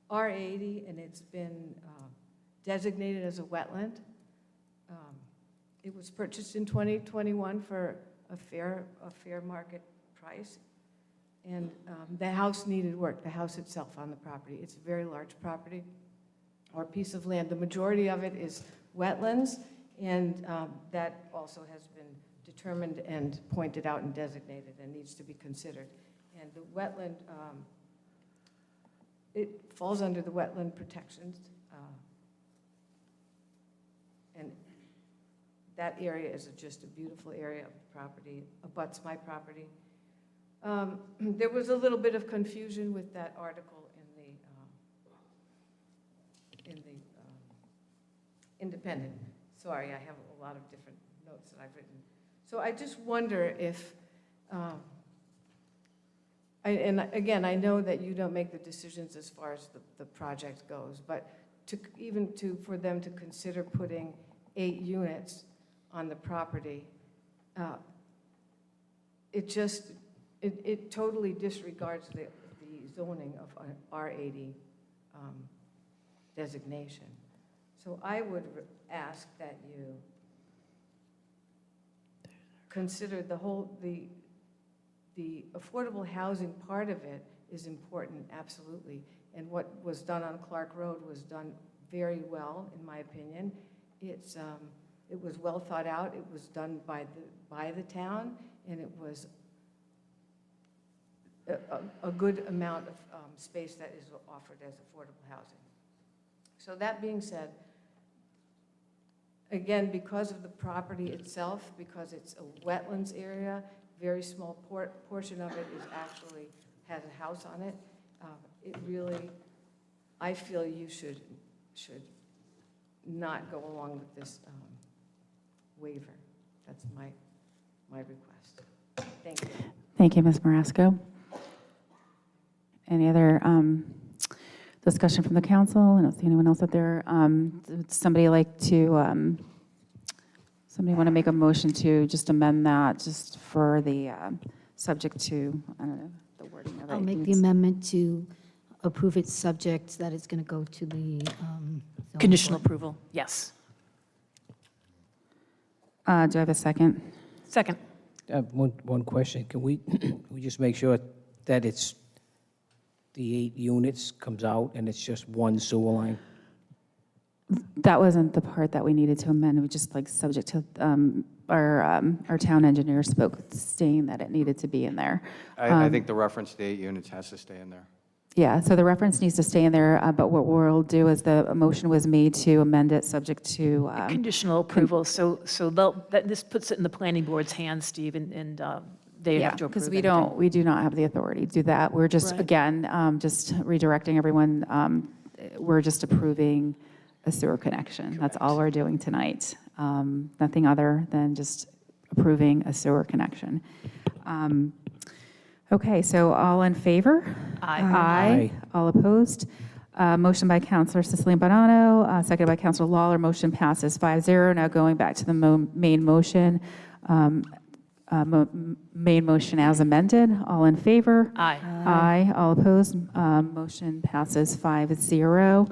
R80, and it's been designated as a wetland. It was purchased in 2021 for a fair market price. And the house needed work, the house itself on the property. It's a very large property or piece of land. The majority of it is wetlands, and that also has been determined and pointed out and designated and needs to be considered. And the wetland, it falls under the wetland protections. And that area is just a beautiful area of property, abuts my property. There was a little bit of confusion with that article in the Independent. Sorry, I have a lot of different notes that I've written. So I just wonder if, and again, I know that you don't make the decisions as far as the project goes, but for them to consider putting 8 units on the property, it totally disregards the zoning of an R80 designation. So I would ask that you consider the affordable housing part of it is important, absolutely. And what was done on Clark Road was done very well, in my opinion. It was well thought out. It was done by the town, and it was a good amount of space that is offered as affordable housing. So that being said, again, because of the property itself, because it's a wetlands area, very small portion of it has a house on it. It really, I feel you should not go along with this waiver. That's my request. Thank you. Thank you, Ms. Marasco. Any other discussion from the council? I don't see anyone else out there. Would somebody like to, somebody want to make a motion to just amend that just for the subject to, I don't know, the wording of it? I'll make the amendment to approve it subject that it's going to go to the zoning Conditional board. approval, yes. Do I have a second? Second. One question. Can we just make sure that it's the 8 units comes out and it's just one sewer line? That wasn't the part that we needed to amend. It was just like subject to, our town engineer spoke saying that it needed to be in there. I think the reference to 8 units has to stay in there. Yeah, so the reference needs to stay in there, but what we'll do is the motion was made to amend it subject to. Conditional approval, so this puts it in the planning board's hands, Steve, and they have to approve because anything. we do not have the authority to do that. We're just, Right. again, just redirecting everyone. We're just approving a sewer connection. That's all we're doing tonight. Nothing other than just approving a sewer connection. Okay, so all in favor? Aye. Aye. All opposed? Motion by Councilor Sicilian Bonanno, seconded by Councilor Lawler. Motion passes 5-0. Now going back to the main motion. Main motion as amended. All in favor? Aye. Aye. All opposed? Motion passes 5-0.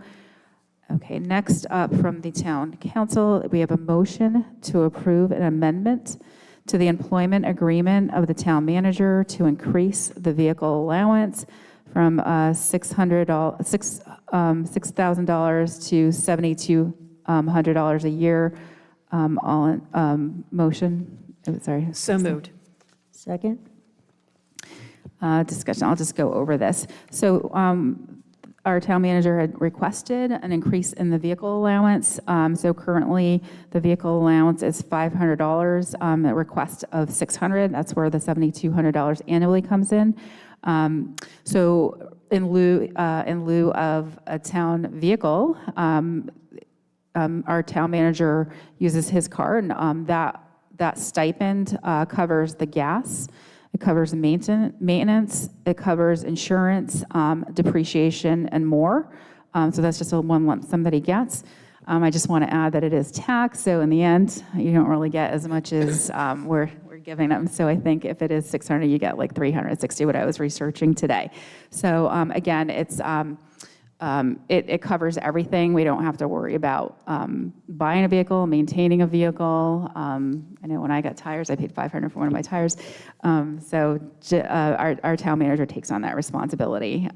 Okay, next up from the town council, we have a motion to approve an amendment to the employment agreement of the town manager to increase the vehicle allowance from $6,000 to $7,200 a year. All in motion. Sorry. So moved. Second? Discussion. I'll just go over this. So our town manager had requested an increase in the vehicle allowance. So currently, the vehicle allowance is $500, a request of $600. That's where the $7,200 annually comes in. So in lieu of a town vehicle, our town manager uses his car, and that stipend covers the gas. It covers maintenance, it covers insurance, depreciation, and more. So that's just a one lump sum that he gets. I just want to add that it is taxed, so in the end, you don't really get as much as we're giving them. So I think if it is $600, you get like $360, what I was researching today. So again, it's it covers everything. We don't have to worry about buying a vehicle, maintaining a vehicle. I know when I got tires, I paid $500 for one of my tires. So our town manager takes on that responsibility.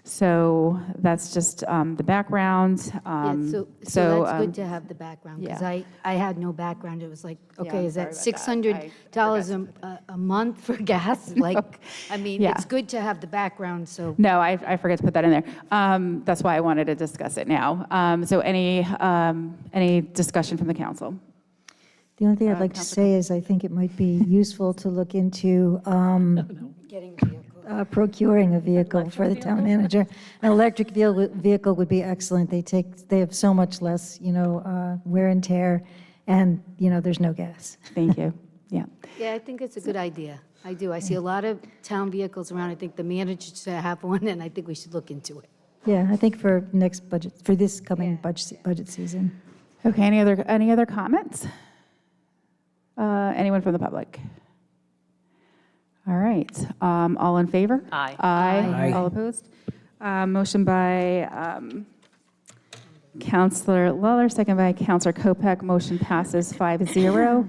So that's just the background. Yeah, so that's good to have the background, because I had no background. It was like, okay, is that $600 a month for gas? Like, I mean, it's good to have the background, so. No, I forgot to put that in there. That's why I wanted to discuss it now. So any discussion from the council? The only thing I'd like to Counselor say is I think it might be useful to look into Getting vehicles. procuring a vehicle for the town manager. An electric vehicle would be excellent. They have so much less, wear and tear, and, there's no gas. Thank you. Yeah. Yeah, I think it's a good idea. I do. I see a lot of town vehicles around. I think the manager should have one, and I think we should look into it. Yeah, I think for next budget, for this coming budget season. Okay, any other comments? Anyone from the public? All right, all in favor? Aye. Aye. All opposed? Motion by Counselor Lawler, second by Counselor Kopech. Motion passes 5-0.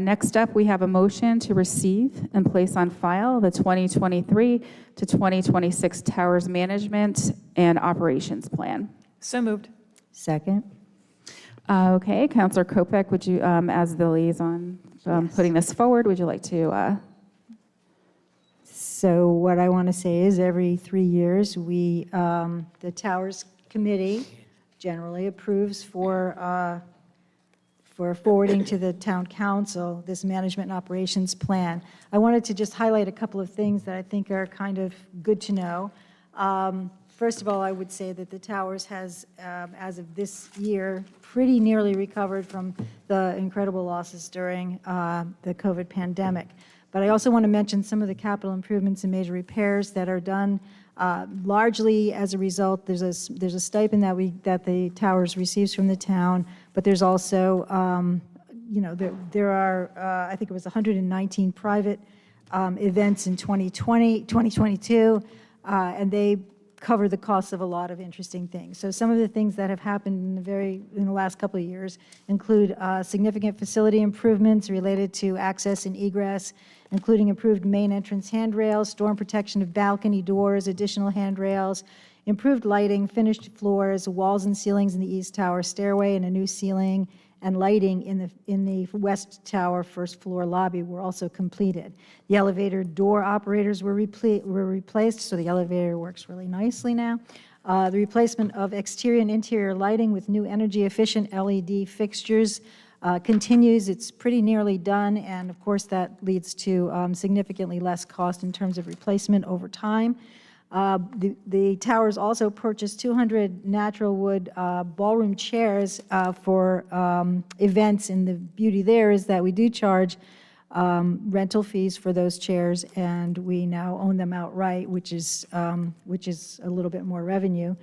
Next up, we have a motion to receive and place on file the 2023 to 2026 Towers Management and Operations Plan. So moved. Second? Okay, Counselor Kopech, would you, as the liaison, putting this forward, would you like to? So what I want to say is every 3 years, the Towers Committee generally approves for forwarding to the town council this management and operations plan. I wanted to just highlight a couple of things that I think are kind of good to know. First of all, I would say that the Towers has, as of this year, pretty nearly recovered from the incredible losses during the COVID pandemic. But I also want to mention some of the capital improvements and major repairs that are done largely as a result. There's a stipend that the Towers receives from the town, but there's also, there are, I think it was 119 private events in 2022, and they cover the costs of a lot of interesting things. So some of the things that have happened in the last couple of years include significant facility improvements related to access and egress, including improved main entrance handrails, storm protection of balcony doors, additional handrails, improved lighting, finished floors, walls and ceilings in the East Tower stairway, and a new ceiling and lighting in the West Tower first floor lobby were also completed. The elevator door operators were replaced, so the elevator works really nicely now. The replacement of exterior and interior lighting with new energy-efficient LED fixtures continues. It's pretty nearly done, and of course that leads to significantly less cost in terms of replacement over time. The Towers also purchased 200 natural wood ballroom chairs for events, and the beauty there is that we do charge rental fees for those chairs, and we now own them outright, which is a little bit more revenue.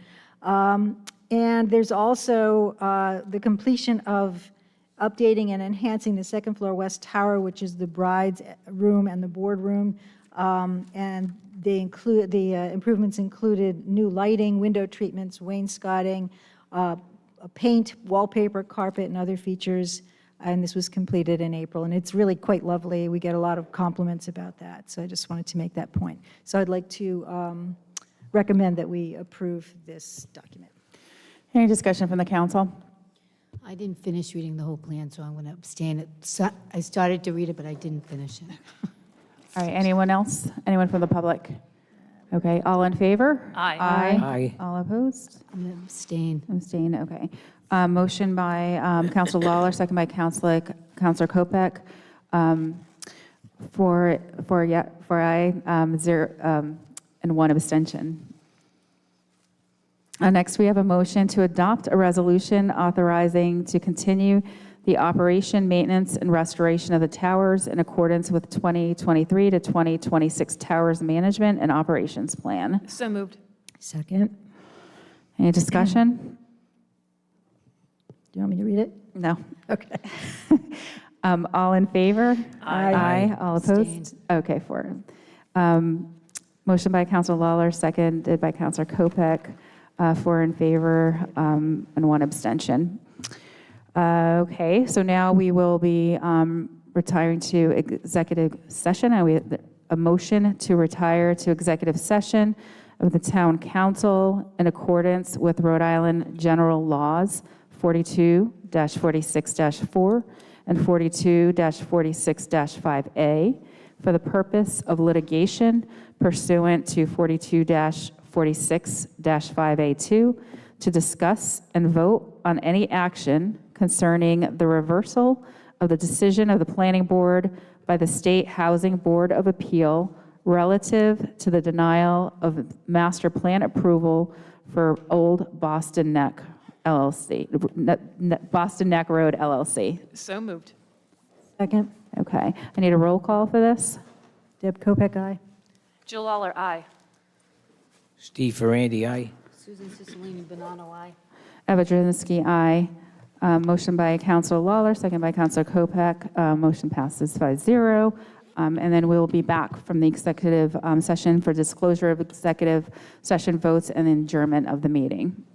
And there's also the completion of updating and enhancing the second floor West Tower, which is the bride's room and the boardroom, and the improvements included new lighting, window treatments, wainscoting, paint, wallpaper, carpet, and other features. And this was completed in April, and it's really quite lovely. We get a lot of compliments about that, so I just wanted to make that point. So I'd like to recommend that we approve this document. Any discussion from the council? I didn't finish reading the whole plan, so I'm going to abstain. I started to read it, but I didn't finish it. All right, anyone else? Anyone from the public? Okay, all in favor? Aye. Aye. All opposed? I'm going to abstain. Abstain, okay. Motion by Counselor Lawler, second by Counselor Kopech, for aye, 0, and 1 abstention. Next, we have a motion to adopt a resolution authorizing to continue the operation, maintenance, and restoration of the towers in accordance with 2023 to 2026 Towers Management and Operations Plan. So moved. Second. Any discussion? Do you want me to read it? No. Okay. All in favor? Aye. All opposed? Okay, 4. Motion by Counselor Lawler, seconded by Counselor Kopech, 4 in favor and 1 abstention. Okay, so now we will be retiring to executive session. We have a motion to retire to executive session of the Town Council in accordance with Rhode Island General Laws 42-46-4 and 42-46-5A for the purpose of litigation pursuant to 42-46-5A2 to discuss and vote on any action concerning the reversal of the decision of the Planning Board by the State Housing Board of Appeal relative to the denial of master plan approval for Old Boston Neck LLC, Boston Neck Road LLC. So moved. Second. Okay, I need a roll call for this. Deb Kopeck, aye. Jill Lawler, aye. Steve Ferrandy, aye. Susan Cicilline, Banano, aye. Eva Drzinski, aye. Motion by Councilor Lawler, second by Councilor Kopek. Motion passes 5-0. And then we'll be back from the executive session for disclosure of executive session votes and adjournment of the meeting.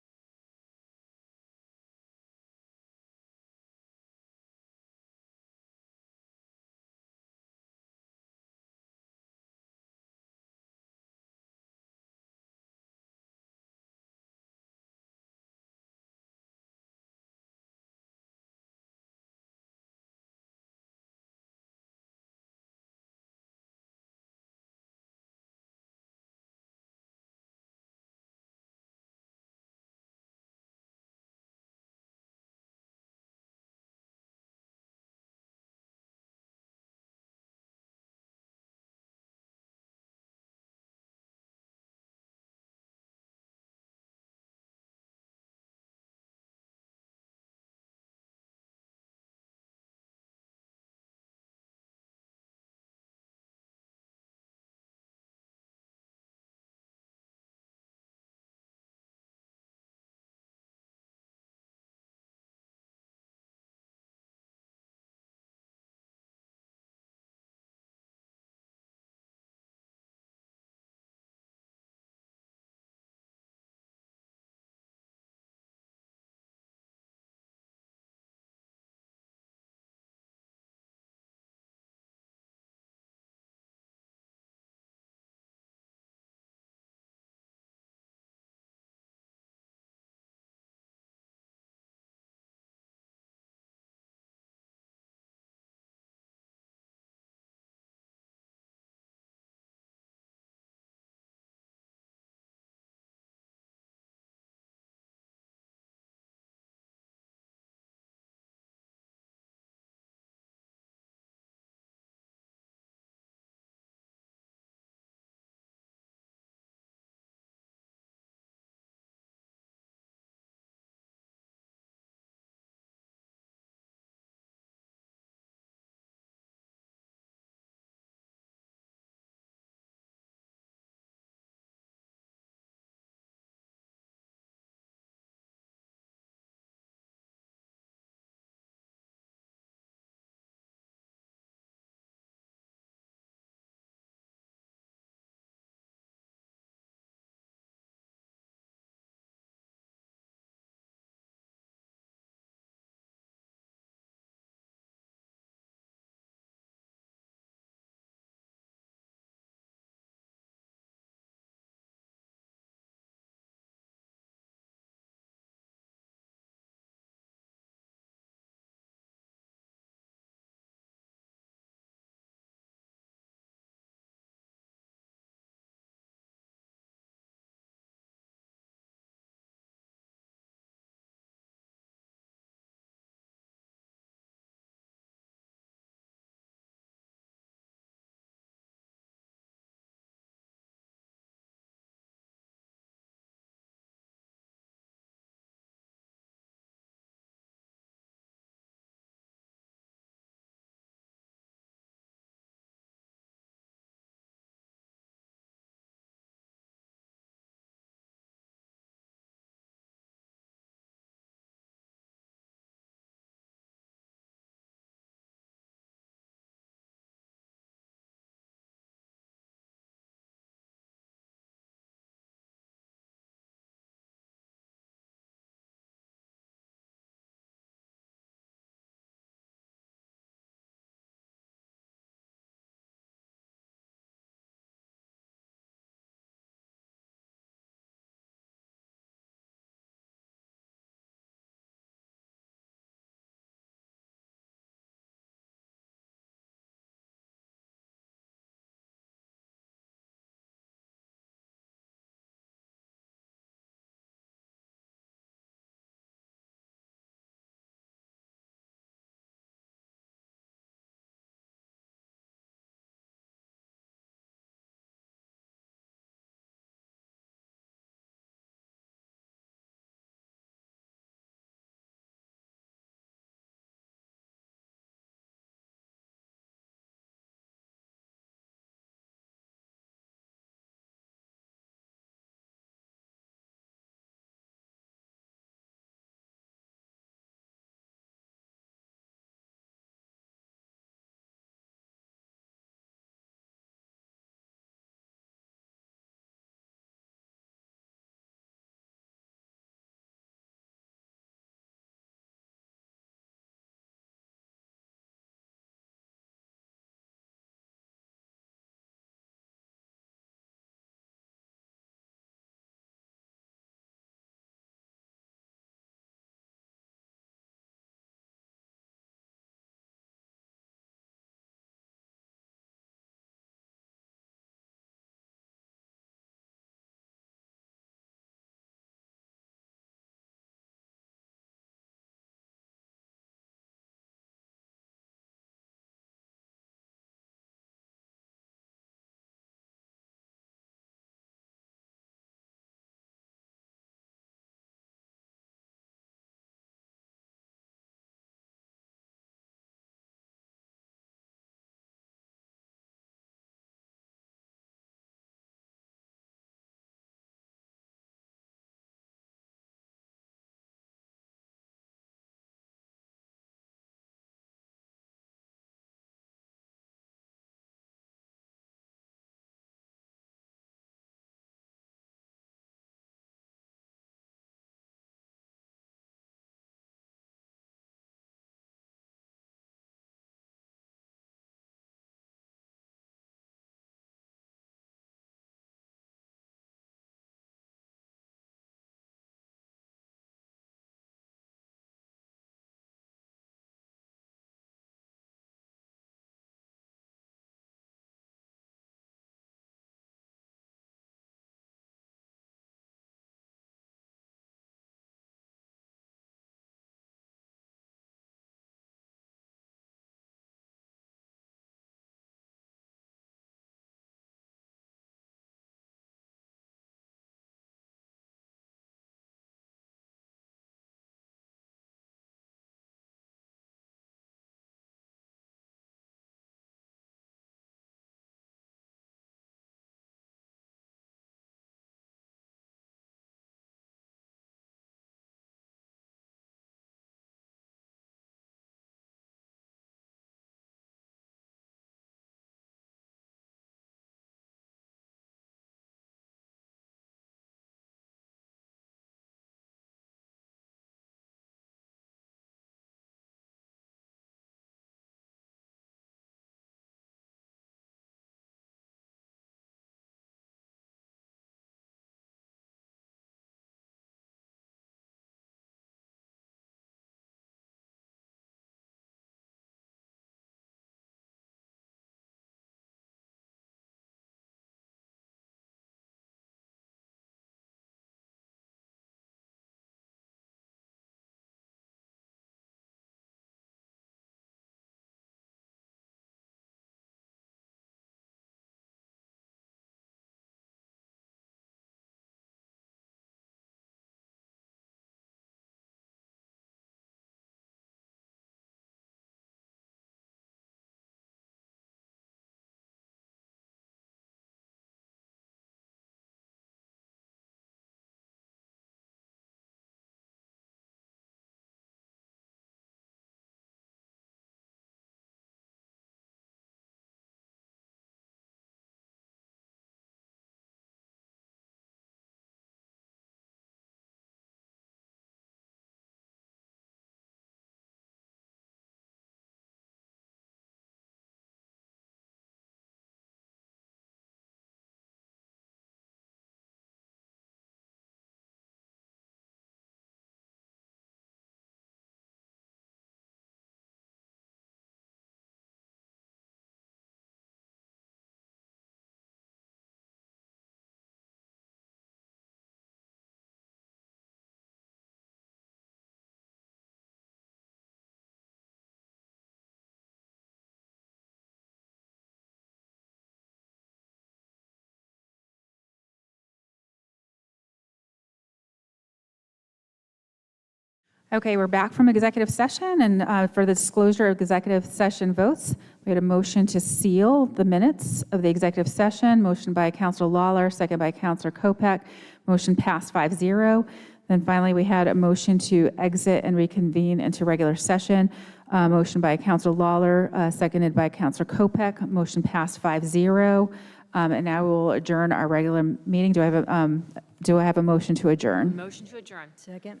Okay, we're back from executive session, and for the disclosure of executive session votes, we had a motion to seal the minutes of the executive session, motion by Councilor Lawler, second by Councilor Kopech, motion passed 5-0. Then finally, we had a motion to exit and reconvene into regular session, motion by Councilor Lawler, seconded by Councilor Kopech, motion passed 5-0. And now we'll adjourn our regular meeting. Do I have a motion to adjourn? Motion to adjourn. Second.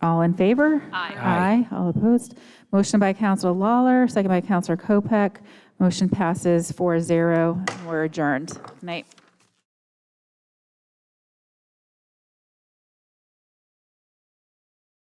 All in favor? Aye. Aye. All opposed? Motion by Councilor Lawler, second by Councilor Kopech. Motion passes 4-0. We're adjourned. Good night.